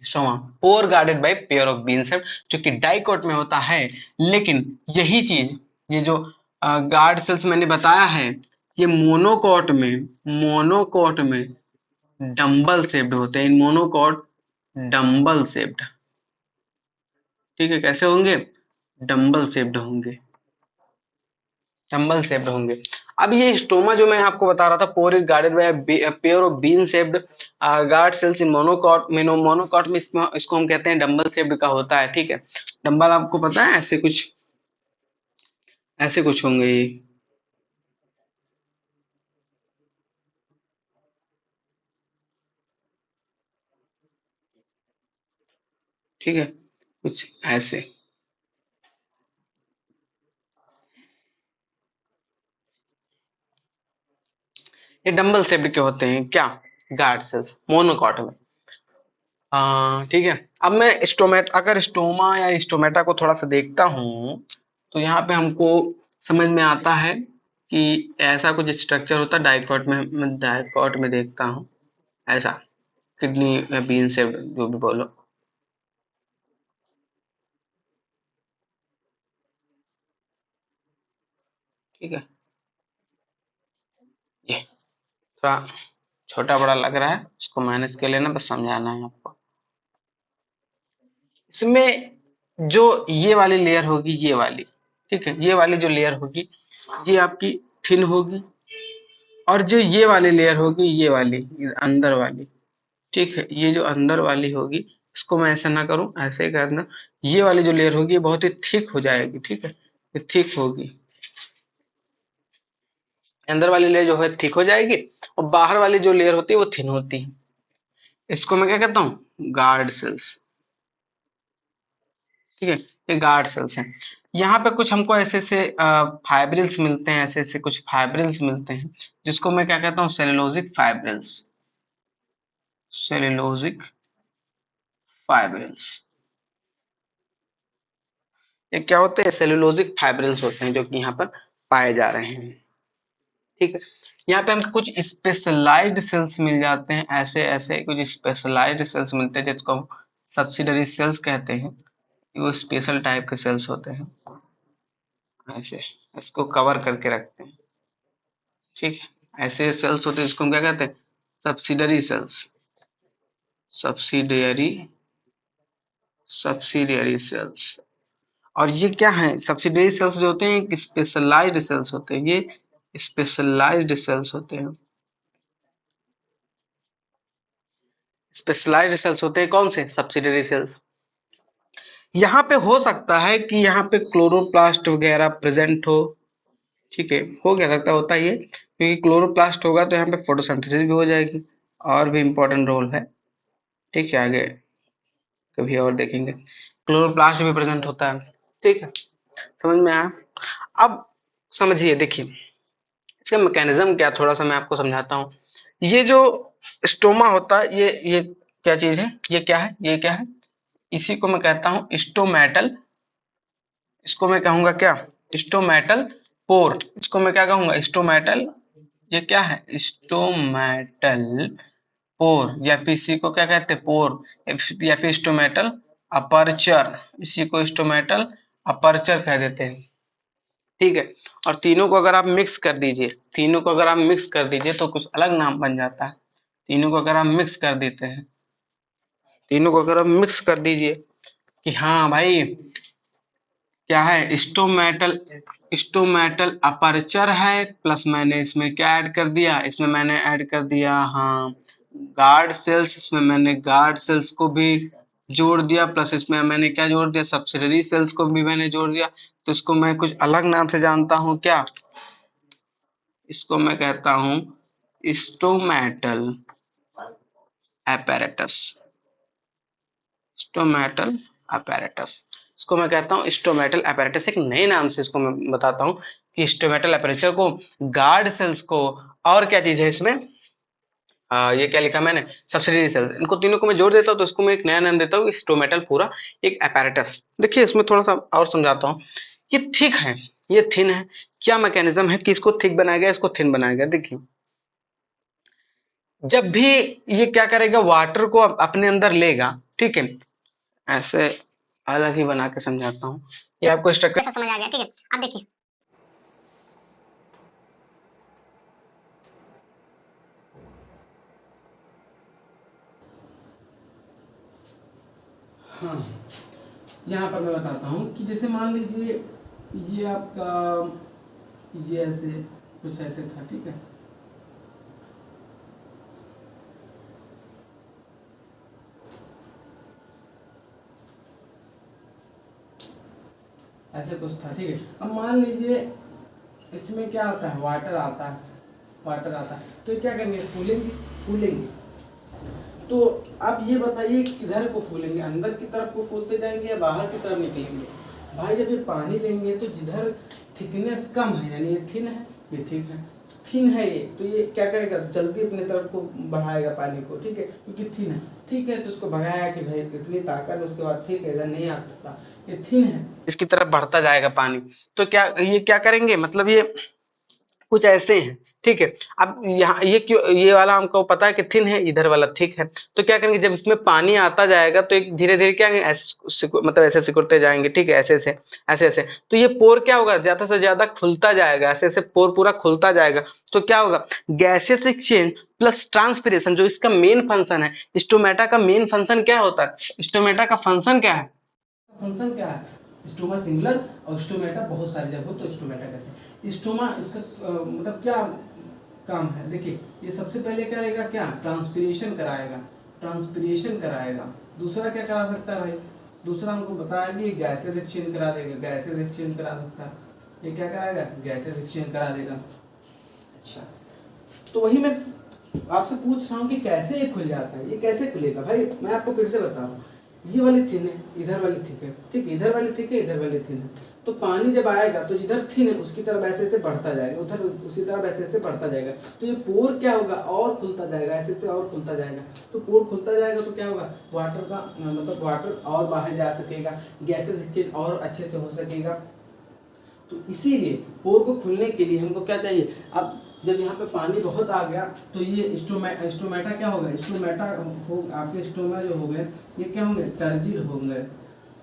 Stoma pore guarded by pair of bean shaped, जो कि डाइकोट में होता है, लेकिन यही चीज, ये जो गार्ड सेल्स मैंने बताया है, ये मोनोकॉट में, मोनोकॉट में डंबल शेप्ड होते हैं, इन मोनोकॉट डंबल शेप्ड, ठीक है, कैसे होंगे, डंबल शेप्ड होंगे, डंबल शेप्ड होंगे। अब ये स्टोमा जो मैं आपको बता रहा था, पोर is guarded by pair of bean shaped guard cells in monocot, monocot में इसको हम कहते हैं डंबल शेप्ड का होता है, ठीक है, डंबल आपको पता है, ऐसे कुछ, ऐसे कुछ होंगे ये, ठीक है, कुछ ऐसे, ये डंबल शेप्ड के होते हैं क्या, गार्ड सेल्स मोनोकॉट में। ठीक है, अब मैं स्टोमेट अगर स्टोमा या स्टोमेटा को थोड़ा सा देखता हूँ, तो यहाँ पे हमको समझ में आता है कि ऐसा कुछ स्ट्रक्चर होता है डाइकॉट में, मैं डाइकॉट में देखता हूँ ऐसा, किडनी या बीन से जो भी बोलो, ठीक है, ये थोड़ा छोटा बड़ा लग रहा है, इसको मैनेज कर लेना, बस समझाना है आपको। इसमें जो ये वाली लेयर होगी, ये वाली, ठीक है, ये वाली जो लेयर होगी, ये आपकी थिन होगी, और जो ये वाली लेयर होगी, ये वाली, ये अंदर वाली, ठीक है, ये जो अंदर वाली होगी, इसको मैं ऐसा ना करूं, ऐसे ही करना, ये वाली जो लेयर होगी ये बहुत ही थिक हो जाएगी, ठीक है, ये थिक होगी, अंदर वाली लेयर जो है थिक हो जाएगी, और बाहर वाली जो लेयर होती है वो थिन होती है, इसको मैं क्या कहता हूँ, गार्ड सेल्स, ठीक है, ये गार्ड सेल्स हैं। यहाँ पे कुछ हमको ऐसे ऐसे फाइब्रिल्स मिलते हैं, ऐसे ऐसे कुछ फाइब्रिल्स मिलते हैं, जिसको मैं क्या कहता हूँ, सेलुलोजिक फाइब्रिल्स, सेलुलोजिक फाइब्रिल्स, ये क्या होते हैं, सेलुलोजिक फाइब्रिल्स होते हैं, जो कि यहाँ पर पाए जा रहे हैं, ठीक है। यहाँ पे हमको कुछ स्पेशलाइज्ड सेल्स मिल जाते हैं, ऐसे ऐसे कुछ स्पेशलाइज्ड सेल्स मिलते हैं, जिसको हम सब्सिडरी सेल्स कहते हैं, वो स्पेशल टाइप के सेल्स होते हैं, ऐसे इसको कवर करके रखते हैं, ठीक है, ऐसे सेल्स होते हैं, इसको हम क्या कहते हैं, subsidiary cells, subsidiary, subsidiary cells. और ये क्या है, सब्सिडरी सेल्स जो होते हैं स्पेशलाइज्ड सेल्स होते हैं, ये स्पेशलाइज्ड सेल्स होते हैं, स्पेशलाइज्ड सेल्स होते हैं, कौन से, सब्सिडरी सेल्स। यहाँ पे हो सकता है कि यहाँ पे क्लोरोप्लास्ट वगैरह प्रेजेंट हो, ठीक है, हो क्या सकता, होता ही है, क्योंकि क्लोरोप्लास्ट होगा तो यहाँ पे फोटोसिंथेसिस भी हो जाएगी, और भी इम्पोर्टेंट रोल है, ठीक है, आगे कभी और देखेंगे, क्लोरोप्लास्ट भी प्रेजेंट होता है, ठीक है, समझ में आया। अब समझिए, देखिए इसका मैकेनिज्म क्या, थोड़ा सा मैं आपको समझाता हूँ। ये जो स्टोमा होता है, ये क्या चीज है, ये क्या है, ये क्या है, इसी को मैं कहता हूं स्टोमेटल। इसको मैं कहूंगा क्या, स्टोमेटल पोर। इसको मैं क्या कहूंगा, स्टोमेटल। ये क्या है, स्टोमेटल पोर, या फिर इसी को क्या कहते हैं, पोर, या फिर स्टोमेटल अपर्चर। इसी को स्टोमेटल अपर्चर कह देते हैं। ठीक है। और तीनों को अगर आप मिक्स कर दीजिए, तीनों को अगर आप मिक्स कर दीजिए तो कुछ अलग नाम बन जाता है। तीनों को अगर आप मिक्स कर देते हैं, तीनों को अगर आप मिक्स कर दीजिए कि हाँ भाई क्या है, स्टोमेटल, स्टोमेटल अपर्चर है, प्लस मैंने इसमें क्या ऐड कर दिया, इसमें मैंने ऐड कर दिया हाँ गार्ड सेल्स, इसमें मैंने गार्ड सेल्स को भी जोड़ दिया, प्लस इसमें मैंने क्या जोड़ दिया, सब्सिडरी सेल्स को भी मैंने जोड़ दिया। तो इसको मैं कुछ अलग नाम से जानता हूँ क्या, इसको मैं कहता हूँ स्टोमेटल apparatus। स्टोमेटल apparatus, इसको मैं कहता हूँ स्टोमेटल apparatus। एक नए नाम से इसको मैं बताता हूँ कि स्टोमेटल apparatus को, गार्ड सेल्स को, और क्या चीज है इसमें, ये क्या लिखा मैंने, सब्सिडरी सेल्स, इनको तीनों को मैं जोड़ देता हूँ तो इसको मैं एक नया नाम देता हूँ स्टोमेटल पूरा एक apparatus। देखिए इसमें थोड़ा सा और समझाता हूँ। ये थिक है, ये थिन है। क्या मैकेनिज्म है कि इसको थिक बनाया गया, इसको थिन बनाया गया। देखिए जब भी ये क्या करेगा, वाटर को अपने अंदर लेगा, ठीक है, ऐसे अलग ही बना के समझाता हूँ, ये आपको स्ट्रक्चर ऐसा समझ आ गया, ठीक है। अब देखिए हाँ, यहाँ पर मैं बताता हूँ कि जैसे मान लीजिए ये आपका, ये ऐसे कुछ ऐसे था, ठीक है। ऐसे कुछ था, ठीक है। अब मान लीजिए इसमें क्या आता है, वाटर आता है, वाटर आता है, तो ये क्या करेंगे, फूलेंगे, फूलेंगे। तो आप ये बताइए किधर को फूलेंगे, अंदर की तरफ को फूलते जाएंगे या बाहर की तरफ निकलेंगे। भाई जब ये पानी लेंगे तो जिधर थिकनेस कम है, यानी ये थिन है, ये थिक है, थिन है ये, तो ये क्या करेगा, जल्दी अपनी तरफ को बढ़ाएगा पानी को, ठीक है, क्योंकि थिन है। ठीक है, तो उसको भगाया कि भाई इतनी ताकत, उसके बाद ठीक है, इधर नहीं आ सकता, ये थिन है, इसकी तरफ बढ़ता जाएगा पानी। तो क्या ये क्या करेंगे, मतलब ये कुछ ऐसे हैं, ठीक है। अब यहाँ ये क्यों, ये वाला हमको पता है कि थिन है, इधर वाला थिक है। तो क्या करेंगे, जब इसमें पानी आता जाएगा तो एक धीरे धीरे क्या करेंगे, ऐसे मतलब ऐसे सिकुड़ते जाएंगे, ठीक है, ऐसे ऐसे ऐसे ऐसे। तो ये पोर क्या होगा, ज्यादा से ज्यादा खुलता जाएगा, ऐसे ऐसे पोर पूरा खुलता जाएगा। तो क्या होगा, गैसेस एक्सचेंज प्लस ट्रांसपिरेशन, जो इसका मेन फंक्शन है, स्टोमेटा का मेन फंक्शन क्या होता है, स्टोमेटा का फंक्शन क्या है, फंक्शन क्या है, स्टोमा सिंगुलर और स्टोमेटा बहुत सारी जगह तो स्टोमेटा कहते हैं। स्टोमा इसका मतलब क्या काम है, देखिए ये सबसे पहले क्या रहेगा, क्या ट्रांसपिरेशन कराएगा, ट्रांसपिरेशन कराएगा। दूसरा क्या करा सकता है भाई, दूसरा हमको बताया कि गैसेस एक्सचेंज करा देगा, गैसेस एक्सचेंज करा सकता है। ये क्या कराएगा, गैसेस एक्सचेंज करा देगा। अच्छा, तो वही मैं आपसे पूछ रहा हूँ कि कैसे ये खुल जाता है, ये कैसे खुलेगा भाई, मैं आपको फिर से बता रहा हूँ। ये वाली थिन है, इधर वाली थिक है, ठीक है, इधर वाली थिक है, इधर वाली थिन है। तो पानी जब आएगा तो जिधर थिन है उसकी तरफ ऐसे ऐसे बढ़ता जाएगा, उधर उसी तरफ ऐसे ऐसे बढ़ता जाएगा। तो ये पोर क्या होगा, और खुलता जाएगा, ऐसे ऐसे और खुलता जाएगा। तो पोर खुलता जाएगा तो क्या होगा, वाटर का मतलब वाटर और बाहर जा सकेगा, गैसेस एक्सचेंज और अच्छे से हो सकेगा। तो इसीलिए पोर को खुलने के लिए हमको क्या चाहिए, अब जब यहाँ पे पानी बहुत आ गया तो ये स्टोमेटा क्या होगा, स्टोमेटा हो, आपके स्टोमा जो हो गए ये क्या होंगे, टर्जिड होंगे,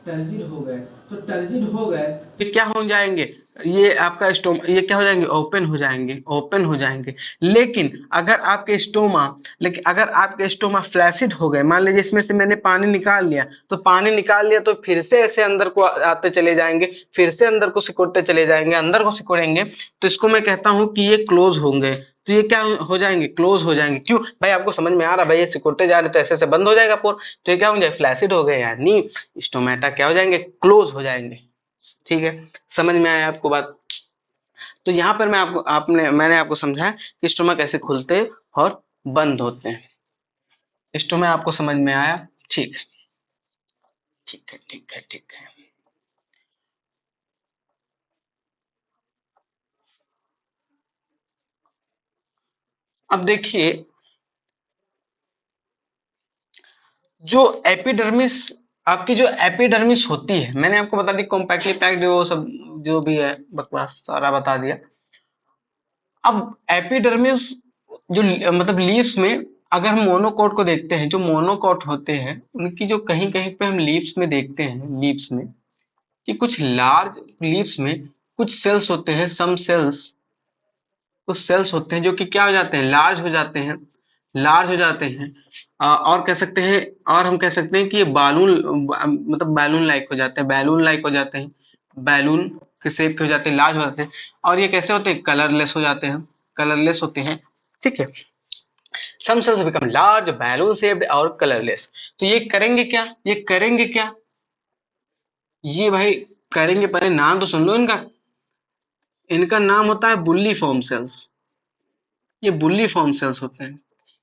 टर्जिड हो गए। तो टर्जिड हो गए, ये क्या हो जाएंगे, ये आपका स्टोमा, ये क्या हो जाएंगे, ओपन हो जाएंगे, ओपन हो जाएंगे। लेकिन अगर आपके स्टोमा, लेकिन अगर आपके स्टोमा फ्लैसिड हो गए, मान लीजिए इसमें से मैंने पानी निकाल लिया, तो पानी निकाल लिया तो फिर से ऐसे अंदर को आते चले जाएंगे, फिर से अंदर को सिकुड़ते चले जाएंगे, अंदर को सिकुड़ेंगे। तो इसको मैं कहता हूं कि ये क्लोज होंगे। तो ये क्या हो जाएंगे, क्लोज हो जाएंगे। क्यों भाई, आपको समझ में आ रहा है भाई, ये सिकुड़ते जा रहे तो ऐसे ऐसे बंद हो जाएगा पोर। तो ये क्या हो जाए, फ्लैसिड हो गए, यानी स्टोमेटा क्या हो जाएंगे, क्लोज हो जाएंगे। ठीक है, समझ में आया आपको बात। तो यहाँ पर मैं आपको मैंने आपको समझाया कि स्टोमा कैसे खुलते और बंद होते हैं। स्टोमा आपको समझ में आया, ठीक है, ठीक है, ठीक है, ठीक है। अब देखिए जो एपिडर्मिस, आपकी जो एपिडर्मिस होती है, मैंने आपको बता दी कॉम्पैक्टली पैक्ड, वो सब जो भी है बकवास सारा बता दिया। अब एपिडर्मिस जो मतलब लीव्स में अगर हम मोनोकोट को देखते हैं, जो मोनोकोट होते हैं उनकी जो कहीं कहीं पे हम लीव्स में देखते हैं, लीव्स में कि कुछ लार्ज लीव्स में कुछ सेल्स होते हैं, सम सेल्स, कुछ सेल्स होते हैं जो कि क्या हो जाते हैं, लार्ज हो जाते हैं, लार्ज हो जाते हैं। और कह सकते हैं, और हम कह सकते हैं कि ये बालून, मतलब बैलून लाइक हो जाते हैं, बैलून लाइक हो जाते हैं, बैलून के शेप के हो जाते हैं, लार्ज हो जाते हैं। और ये कैसे होते हैं, कलरलेस हो जाते हैं, कलरलेस होते हैं। ठीक है, some cells become large, balloon shaped और कलरलेस। तो ये करेंगे क्या, ये करेंगे क्या, ये भाई करेंगे, पहले नाम तो सुन लो इनका। इनका नाम होता है बुल्ली फॉर्म सेल्स। ये बुल्ली फॉर्म सेल्स होते हैं,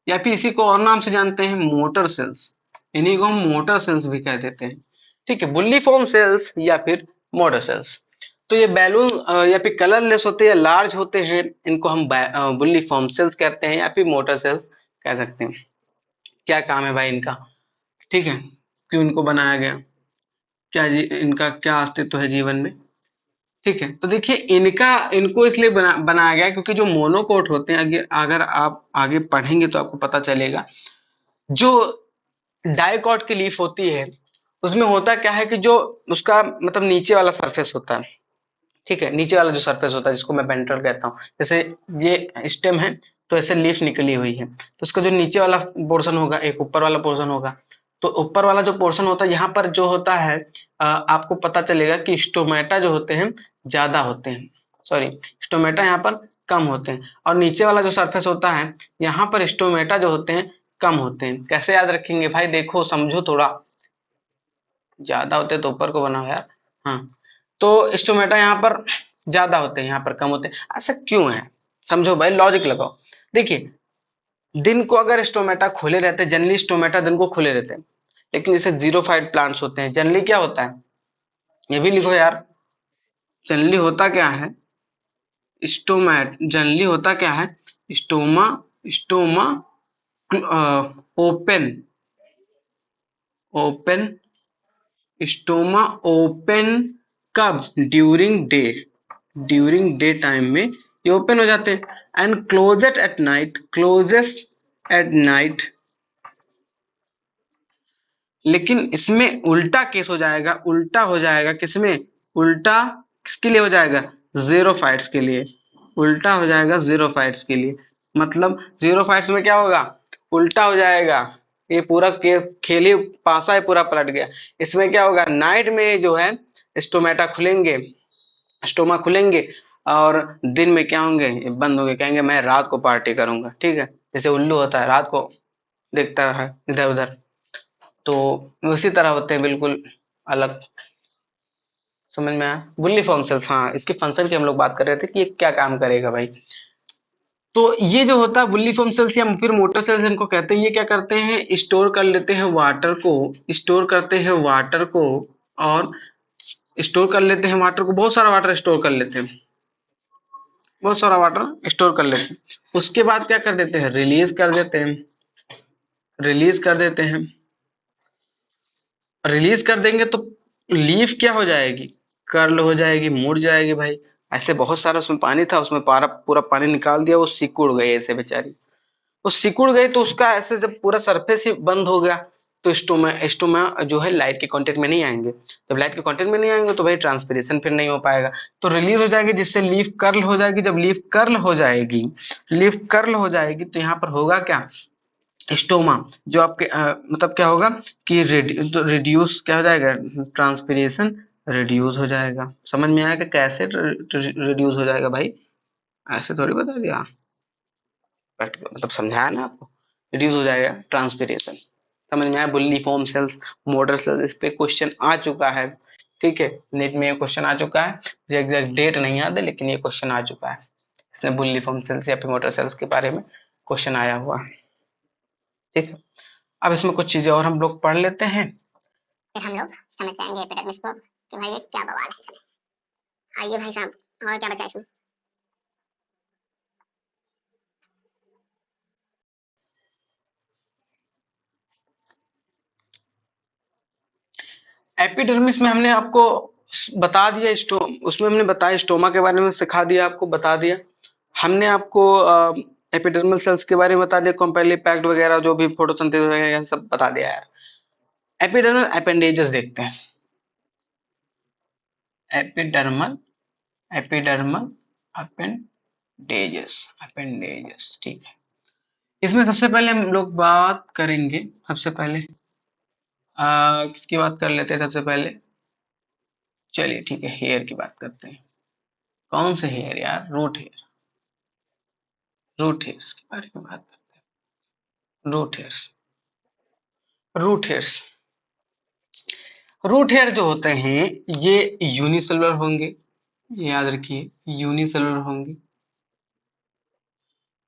या फिर इसी को और नाम से जानते हैं मोटर सेल्स। इन्हीं को हम मोटर सेल्स भी कह देते हैं। ठीक है, बुल्ली फॉर्म सेल्स या फिर मोटर सेल्स। तो ये बैलून या फिर कलरलेस होते हैं, लार्ज होते हैं, इनको हम बुल्ली फॉर्म सेल्स कहते हैं या फिर मोटर सेल्स कह सकते हैं। क्या काम है भाई इनका, ठीक है, क्यों इनको बनाया गया, क्या इनका क्या अस्तित्व है जीवन में। ठीक है, तो देखिए इनका, इनको इसलिए बनाया गया क्योंकि जो मोनोकोट होते हैं, अगर आप आगे पढ़ेंगे तो आपको पता चलेगा, जो डाइकॉट की लीफ होती है उसमें होता क्या है कि जो उसका मतलब नीचे वाला सरफेस होता है, ठीक है, नीचे वाला जो सरफेस होता है जिसको मैं वेंट्रल कहता हूँ, जैसे ये स्टेम है तो ऐसे लीफ निकली हुई है, तो उसका जो नीचे वाला पोर्शन होगा, एक ऊपर वाला पोर्शन होगा। तो ऊपर वाला जो पोर्शन होता है यहाँ पर जो होता है, आपको पता चलेगा कि स्टोमेटा जो होते हैं ज्यादा होते हैं, सॉरी, स्टोमेटा यहाँ पर कम होते हैं, और नीचे वाला जो सरफेस होता है यहाँ पर स्टोमेटा जो होते हैं कम होते हैं। कैसे याद रखेंगे भाई, देखो समझो थोड़ा, ज्यादा होते तो ऊपर को बनाओ यार। हाँ, तो स्टोमेटा यहाँ पर ज्यादा होते हैं, यहाँ पर कम होते हैं, ऐसा क्यों है, समझो भाई, लॉजिक लगाओ। देखिए, दिन को अगर स्टोमेटा खुले रहते, जनरली स्टोमेटा दिन को खुले रहते हैं, लेकिन जैसे जीरोफाइट प्लांट्स होते हैं, जनरली क्या होता है, ये भी लिखो यार, जनरली होता क्या है, स्टोमेट जनरली होता क्या है, stoma, stoma open, open, stoma open कब, during day, during day time में ये ओपन हो जाते हैं, and closed at night, closed at night. लेकिन इसमें उल्टा केस हो जाएगा, उल्टा हो जाएगा किसमें, उल्टा किसके लिए हो जाएगा, ज़ीरोफाइट्स के लिए, उल्टा हो जाएगा ज़ीरोफाइट्स के लिए। मतलब ज़ीरोफाइट्स में क्या होगा, उल्टा हो जाएगा, ये पूरा खेल ही पासा है, पूरा पलट गया। इसमें क्या होगा, नाइट में जो है स्टोमेटा खुलेंगे, स्टोमा खुलेंगे, और दिन में क्या होंगे, ये बंद होंगे, कहेंगे मैं रात को पार्टी करूंगा। ठीक है, जैसे उल्लू होता है रात को देखता है इधर उधर, तो उसी तरह होते हैं बिल्कुल अलग। समझ में आया, बुल्ली फॉर्म सेल्स, हाँ, इसके फंक्शन की हम लोग बात कर रहे थे कि ये क्या काम करेगा भाई। तो ये जो होता है बुल्ली फॉर्म सेल्स या फिर मोटर सेल्स इनको कहते हैं, ये क्या करते हैं, स्टोर कर लेते हैं वाटर को, स्टोर करते हैं वाटर को, और स्टोर कर लेते हैं वाटर को, बहुत सारा वाटर स्टोर कर लेते हैं, बहुत सारा वाटर स्टोर कर लेते हैं। उसके बाद क्या कर देते हैं, रिलीज कर देते हैं, रिलीज कर देते हैं, रिलीज कर देंगे तो लीफ क्या हो जाएगी, कर्ल हो जाएगी, मुड़ जाएगी भाई। ऐसे बहुत सारा उसमें पानी था, उसमें पूरा पूरा पानी निकाल दिया, वो सिकुड़ गई ऐसे बेचारी, वो सिकुड़ गई, तो उसका ऐसे जब पूरा सरफेस ही बंद हो गया, तो स्टोमा, स्टोमा जो है लाइट के कांटेक्ट में नहीं आएंगे, जब लाइट के कांटेक्ट में नहीं आएंगे तो भाई ट्रांसपिरेशन फिर नहीं हो पाएगा, तो रिलीज हो जाएगी, जिससे लीफ कर्ल हो जाएगी। जब लीफ कर्ल हो जाएगी, लीफ कर्ल हो जाएगी तो यहाँ पर होगा क्या, स्टोमा, जो आपके मतलब क्या होगा कि रिड्यूस क्या हो जाएगा, ट्रांसपीरेशन रिड्यूस हो जाएगा। समझ में आएगा कैसे रिड्यूस हो जाएगा भाई, ऐसे थोड़ी बता दिया, मतलब समझाया ना आपको, रिड्यूस हो जाएगा ट्रांसपीरेशन। समझ में आया, बुल्ली फॉर्म सेल्स, मोटर सेल्स, इस पे क्वेश्चन आ चुका है। ठीक है, नेट में ये क्वेश्चन आ चुका है, मुझे एग्जैक्ट डेट नहीं याद है लेकिन ये क्वेश्चन आ चुका है, इसमें बुल्ली फॉर्म सेल्स या फिर मोटर सेल्स के बारे में क्वेश्चन आया हुआ है। ठीक है, अब इसमें कुछ चीजें और हम लोग पढ़ लेते हैं, फिर हम लोग समझ जाएंगे एपिडेमिक्स को कि भाई ये क्या बवाल है इसमें। आइए भाई साहब, और क्या बचा इसमें। एपिडर्मिस में हमने आपको बता दिया उसमें हमने बताया स्टोमा के बारे में सिखा दिया, आपको बता दिया। हमने आपको एपिडर्मल सेल्स के बारे में बता दिया, कॉम्पैक्टली पैक्ड वगैरह जो भी फोटोसिंथेसिस वगैरह सब बता दिया यार। एपिडर्मल अपेंडेजेस देखते हैं। एपिडर्मल एपिडर्मल अपेंडेजेस ठीक है। इसमें सबसे पहले हम लोग बात करेंगे, सबसे पहले किसकी बात कर लेते हैं सबसे पहले। चलिए ठीक है, हेयर की बात करते हैं। कौन से हेयर यार? Root hair. रूट हेयर्स के बारे में बात करते हैं। रूट हेयर्स रूट हेयर जो होते हैं ये यूनिसेलुलर होंगे, ये याद रखिए, यूनिसेलुलर होंगे।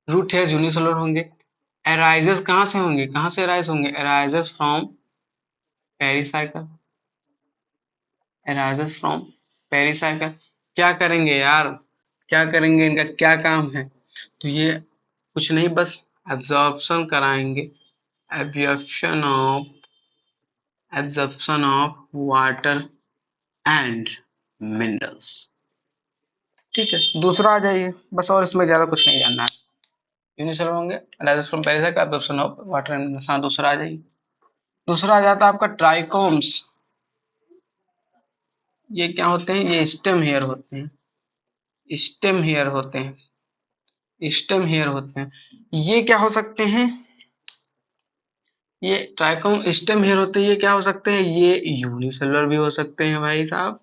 रूट हेयर यूनिसेलुलर होंगे। अराइजेस कहाँ से होंगे? कहाँ से अराइज होंगे? Arises from pericycle. Arises from pericycle. क्या करेंगे यार? क्या करेंगे? इनका क्या काम है? तो ये कुछ नहीं, बस एब्जॉर्प्शन कराएंगे। Absorption of water and minerals. ठीक है, दूसरा आ जाइए, बस और इसमें ज्यादा कुछ नहीं जानना है। यूनिसेलुलर होंगे, arises from pericycle, absorption of water and minerals. हाँ, दूसरा आ जाइए। दूसरा आ जाता है आपका ट्राइकोम्स। ये क्या होते हैं? ये स्टेम हेयर होते हैं। स्टेम हेयर होते हैं। स्टेम हेयर होते हैं। ये क्या हो सकते हैं? ये ट्राइकोम स्टेम हेयर होते हैं। ये क्या हो सकते हैं? ये यूनिसेलुलर भी हो सकते हैं भाई साहब,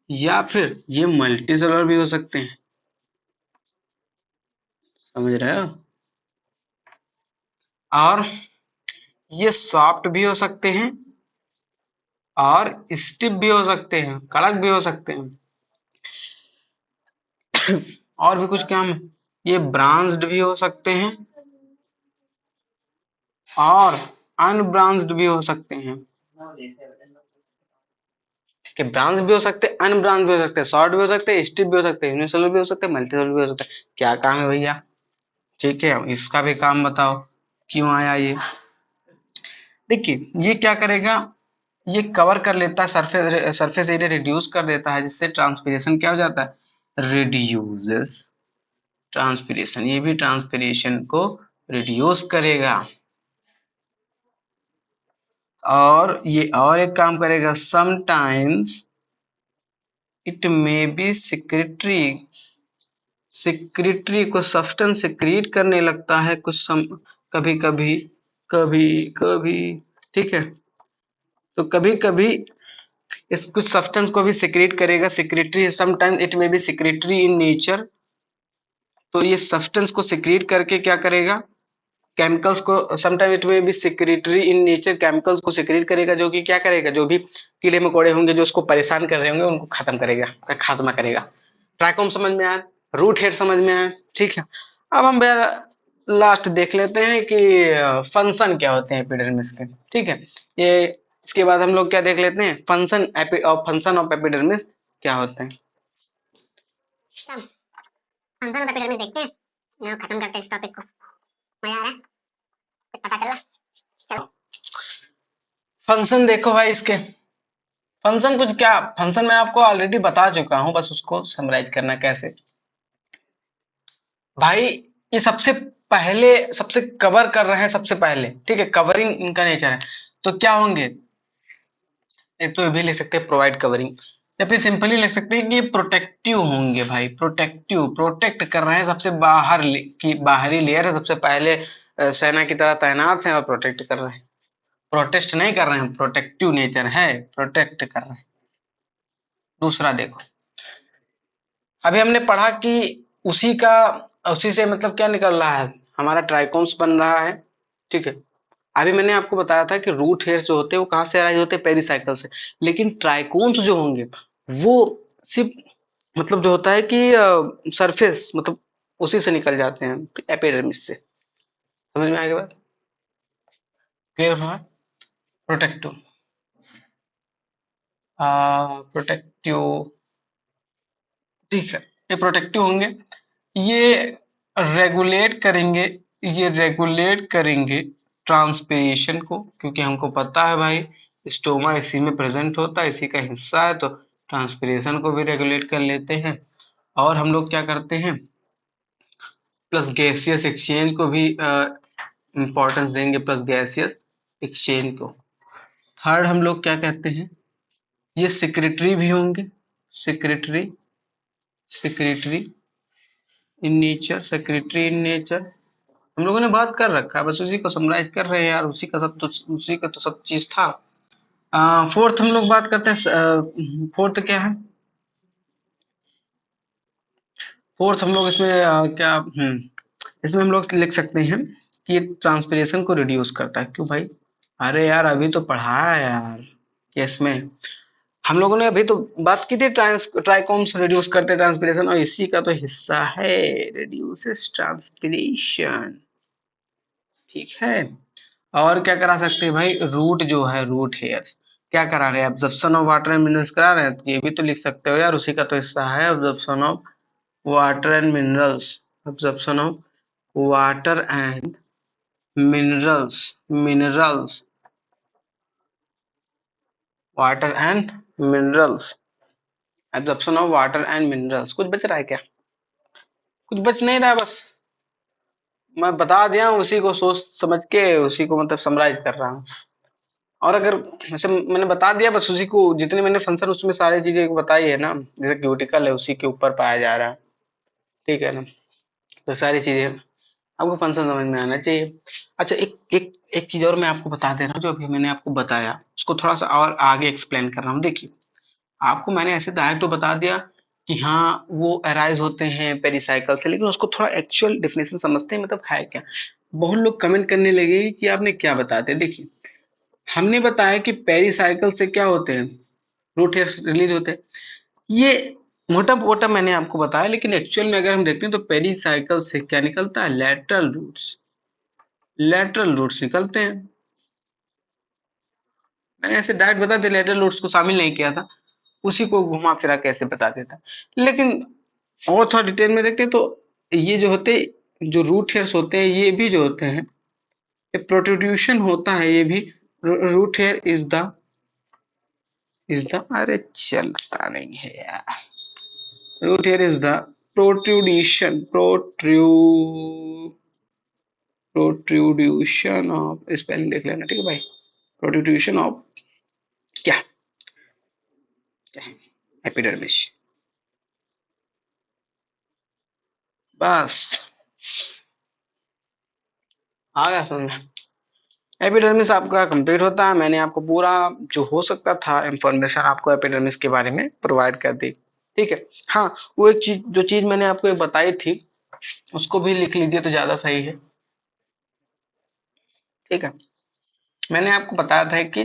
या फिर ये मल्टीसेलुलर भी हो सकते हैं। समझ रहे हो? और ये सॉफ्ट भी हो सकते हैं और स्टिफ भी हो सकते हैं, कड़क भी हो सकते हैं। और भी कुछ काम है। ये ब्रांच्ड भी हो सकते हैं और अनब्रांच्ड भी हो सकते हैं। ठीक है, ब्रांच भी हो सकते हैं, अनब्रांच भी हो सकते हैं, शॉर्ट भी हो सकते हैं, स्टिफ भी हो सकते हैं, यूनिसेलुलर भी हो सकते हैं, मल्टीसेलुलर भी हो सकते हैं। क्या काम है भैया? ठीक है, इसका भी काम बताओ, क्यों आया ये? देखिए, ये क्या करेगा? ये कवर कर लेता है, सरफेस एरिया रिड्यूस कर देता है, जिससे ट्रांसपीरेशन क्या हो जाता है? Reduces transpiration. ये भी ट्रांसपीरेशन को रिड्यूस करेगा। और ये और एक काम करेगा, sometimes it may be secretory को सब्सटेंस सिक्रीट करने लगता है कुछ कभी कभी, कभी ठीक है। तो कभी कभी इस कुछ सब्सटेंस को भी सिक्रीट करेगा। Secretory, sometimes it may be secretory in nature. तो ये सब्सटेंस को सिक्रीट करके क्या करेगा? केमिकल्स को, समटाइम इट में भी सिक्रेटरी इन नेचर, केमिकल्स को सिक्रेट करेगा, जो कि क्या करेगा? जो भी कीड़े मकोड़े होंगे जो उसको परेशान कर रहे होंगे उनको खत्म करेगा, खात्मा करेगा। ट्राइकोम समझ में आया? रूट हेड समझ में आया? ठीक है, अब हम लास्ट देख लेते हैं कि फंक्शन क्या होते हैं एपिडर्मिस के। ठीक है, ये इसके बाद हम लोग क्या देख लेते हैं? फंक्शन ऑफ एपिडर्मिस क्या होते हैं। फंक्शन ऑफ एपिडर्मिस देखते हैं। now खत्म करते हैं इस टॉपिक को। मजा आ रहा है? कुछ पता चला? चलो फंक्शन देखो भाई इसके। फंक्शन कुछ क्या? फंक्शन मैं आपको ऑलरेडी बता चुका हूं, बस उसको समराइज करना कैसे। भाई ये सबसे कवर कर रहे हैं सबसे पहले, ठीक है, कवरिंग इनका नेचर है। तो क्या होंगे? एक तो ये भी लिख सकते हैं प्रोवाइड कवरिंग, या फिर सिंपली लिख सकते हैं कि ये प्रोटेक्टिव होंगे भाई। प्रोटेक्ट कर रहे हैं, सबसे की बाहरी लेयर है, सबसे पहले सेना की तरह तैनात हैं और प्रोटेक्ट कर रहे हैं। प्रोटेस्ट नहीं कर रहे हैं, प्रोटेक्टिव नेचर है, प्रोटेक्ट कर रहे हैं। दूसरा देखो, अभी हमने पढ़ा कि उसी से मतलब क्या निकल रहा है? हमारा ट्राइकोम्स बन रहा है। ठीक है, अभी मैंने आपको बताया था कि रूट हेयर्स जो होते हैं वो कहाँ से अराइज होते हैं? पेरिसाइकल से। लेकिन ट्राइकोम्स जो होंगे वो सिर्फ मतलब जो होता है कि सरफेस मतलब उसी से निकल जाते हैं, एपिडर्मिस से। समझ में आ गया बात? क्लियर हुआ? प्रोटेक्टिव प्रोटेक्टिव ठीक है, ये प्रोटेक्टिव होंगे। ये रेगुलेट करेंगे, ये रेगुलेट करेंगे ट्रांसपीरेशन को, क्योंकि हमको पता है भाई स्टोमा इसी में प्रेजेंट होता है, इसी का हिस्सा है, तो ट्रांसपीरेशन को भी रेगुलेट कर लेते हैं। और हम लोग क्या करते हैं, प्लस गैसियस एक्सचेंज को भी इंपॉर्टेंस देंगे, प्लस गैसियस एक्सचेंज को। थर्ड हम लोग क्या कहते हैं, ये सेक्रेटरी भी होंगे, secretary secretary in nature, secretary in nature हम लोगों ने बात कर रखा है, बस उसी को समराइज कर रहे हैं यार, उसी का तो सब चीज था। फोर्थ हम लोग बात करते हैं, फोर्थ क्या है, फोर्थ हम लोग इसमें इसमें हम लोग लिख सकते हैं कि ये ट्रांसपीरेशन को रिड्यूस करता है। क्यों भाई, अरे यार अभी तो पढ़ा है यार केस में, हम लोगों ने अभी तो बात की थी ट्राइकोम्स रिड्यूस करते ट्रांसपीरेशन, और इसी का तो हिस्सा है रिड्यूसेस ट्रांसपीरेशन, ठीक है। और क्या करा सकते हैं भाई, रूट जो है, रूट हेयर्स क्या करा रहे हैं, absorption of water and minerals करा रहे हैं, तो ये भी तो लिख सकते हो यार, उसी का तो हिस्सा है absorption of water and minerals, absorption of water and minerals, minerals, water and minerals, absorption of water and minerals. कुछ बच रहा है क्या, कुछ बच नहीं रहा है, बस मैं बता दिया हूँ, उसी को सोच समझ के उसी को मतलब समराइज कर रहा हूँ। और अगर वैसे मैंने बता दिया, बस उसी को जितने मैंने फंक्शन उसमें सारी चीजें बताई है ना, जैसे क्यूटिकल है उसी के ऊपर पाया जा रहा है, ठीक है ना, तो सारी चीजें आपको फंक्शन समझ में आना चाहिए। अच्छा एक एक एक चीज और मैं आपको बता दे रहा हूँ, जो अभी मैंने आपको बताया उसको थोड़ा सा और आगे एक्सप्लेन कर रहा हूँ। देखिए आपको मैंने ऐसे डायरेक्ट तो बता दिया कि हाँ वो अराइज होते हैं पेरिसाइकिल से, लेकिन उसको थोड़ा एक्चुअल डेफिनेशन समझते हैं, मतलब है क्या। बहुत लोग कमेंट करने लगे कि आपने क्या बताते, देखिए हमने बताया कि पेरिसाइकिल से क्या होते हैं, रूट हेयर्स रिलीज होते हैं, ये मोटा मोटा मैंने आपको बताया, लेकिन एक्चुअल में अगर हम देखते हैं तो पेरिसाइकिल से क्या निकलता है, लेटरल रूट्स, लेटरल रूट्स निकलते हैं। मैंने ऐसे डायरेक्ट बता दिया, लेटरल रूट्स को शामिल नहीं किया था, उसी को घुमा फिरा कैसे बता देता। लेकिन और थोड़ा डिटेल में देखते हैं तो ये जो होते, जो रूट हेयर्स होते हैं ये भी जो होते हैं, ये प्रोट्रूशन होता है, ये भी रूट हेयर इज द अरे चलता नहीं है यार, root hair is the protrusion protrusion of, spelling देख लेना ठीक है भाई, प्रोट्रूड्यूशन ऑफ क्या क्या है, एपिडर्मिस, बस आ गया समझ में। एपिडर्मिस आपका कंप्लीट होता है, मैंने आपको पूरा जो हो सकता था इंफॉर्मेशन आपको एपिडर्मिस के बारे में प्रोवाइड कर दी, ठीक है। हाँ वो एक चीज, जो चीज मैंने आपको बताई थी उसको भी लिख लीजिए तो ज्यादा सही है, ठीक है। मैंने आपको बताया था कि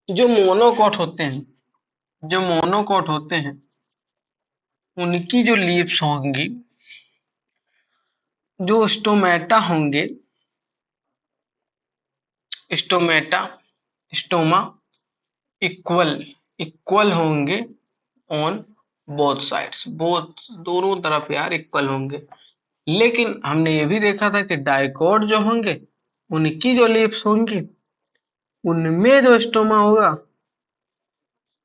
जो मोनोकॉट होते हैं, जो मोनोकॉट होते हैं उनकी जो लीव्स होंगी, जो स्टोमेटा होंगे, स्टोमेटा, स्टोमा इक्वल, इक्वल होंगे ऑन बोथ साइड्स, बोथ दोनों तरफ यार इक्वल होंगे। लेकिन हमने ये भी देखा था कि डाइकॉट जो होंगे उनकी जो लीव्स होंगी उनमें जो स्टोमा होगा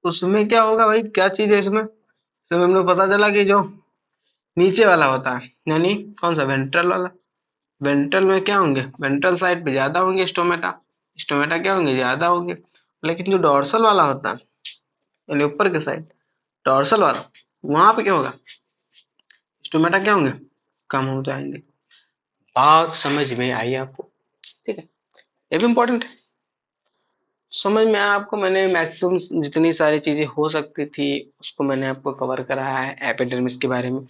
उसमें क्या होगा भाई, क्या चीज है इसमें, इसमें हम लोग पता चला कि जो नीचे वाला होता है, यानी कौन सा, वेंट्रल वाला, वेंट्रल में क्या होंगे, वेंट्रल साइड पे ज्यादा होंगे स्टोमेटा, स्टोमेटा क्या होंगे, ज्यादा होंगे। लेकिन जो डॉर्सल वाला होता है यानी ऊपर के साइड, डॉर्सल वाला, वहां पे क्या होगा, स्टोमेटा क्या होंगे, कम हो जाएंगे। बात समझ में आई आपको, ठीक है, ये भी इम्पोर्टेंट है, समझ में आया आपको। मैंने मैक्सिमम जितनी सारी चीजें हो सकती थी उसको मैंने आपको कवर कराया है एपिडर्मिस के बारे में।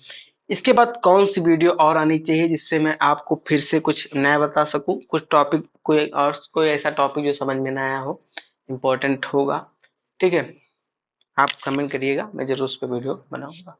इसके बाद कौन सी वीडियो और आनी चाहिए जिससे मैं आपको फिर से कुछ नया बता सकूं, कुछ टॉपिक, कोई और कोई ऐसा टॉपिक जो समझ में ना आया हो, इम्पोर्टेंट होगा, ठीक है, आप कमेंट करिएगा, मैं जरूर उस पर वीडियो बनाऊंगा।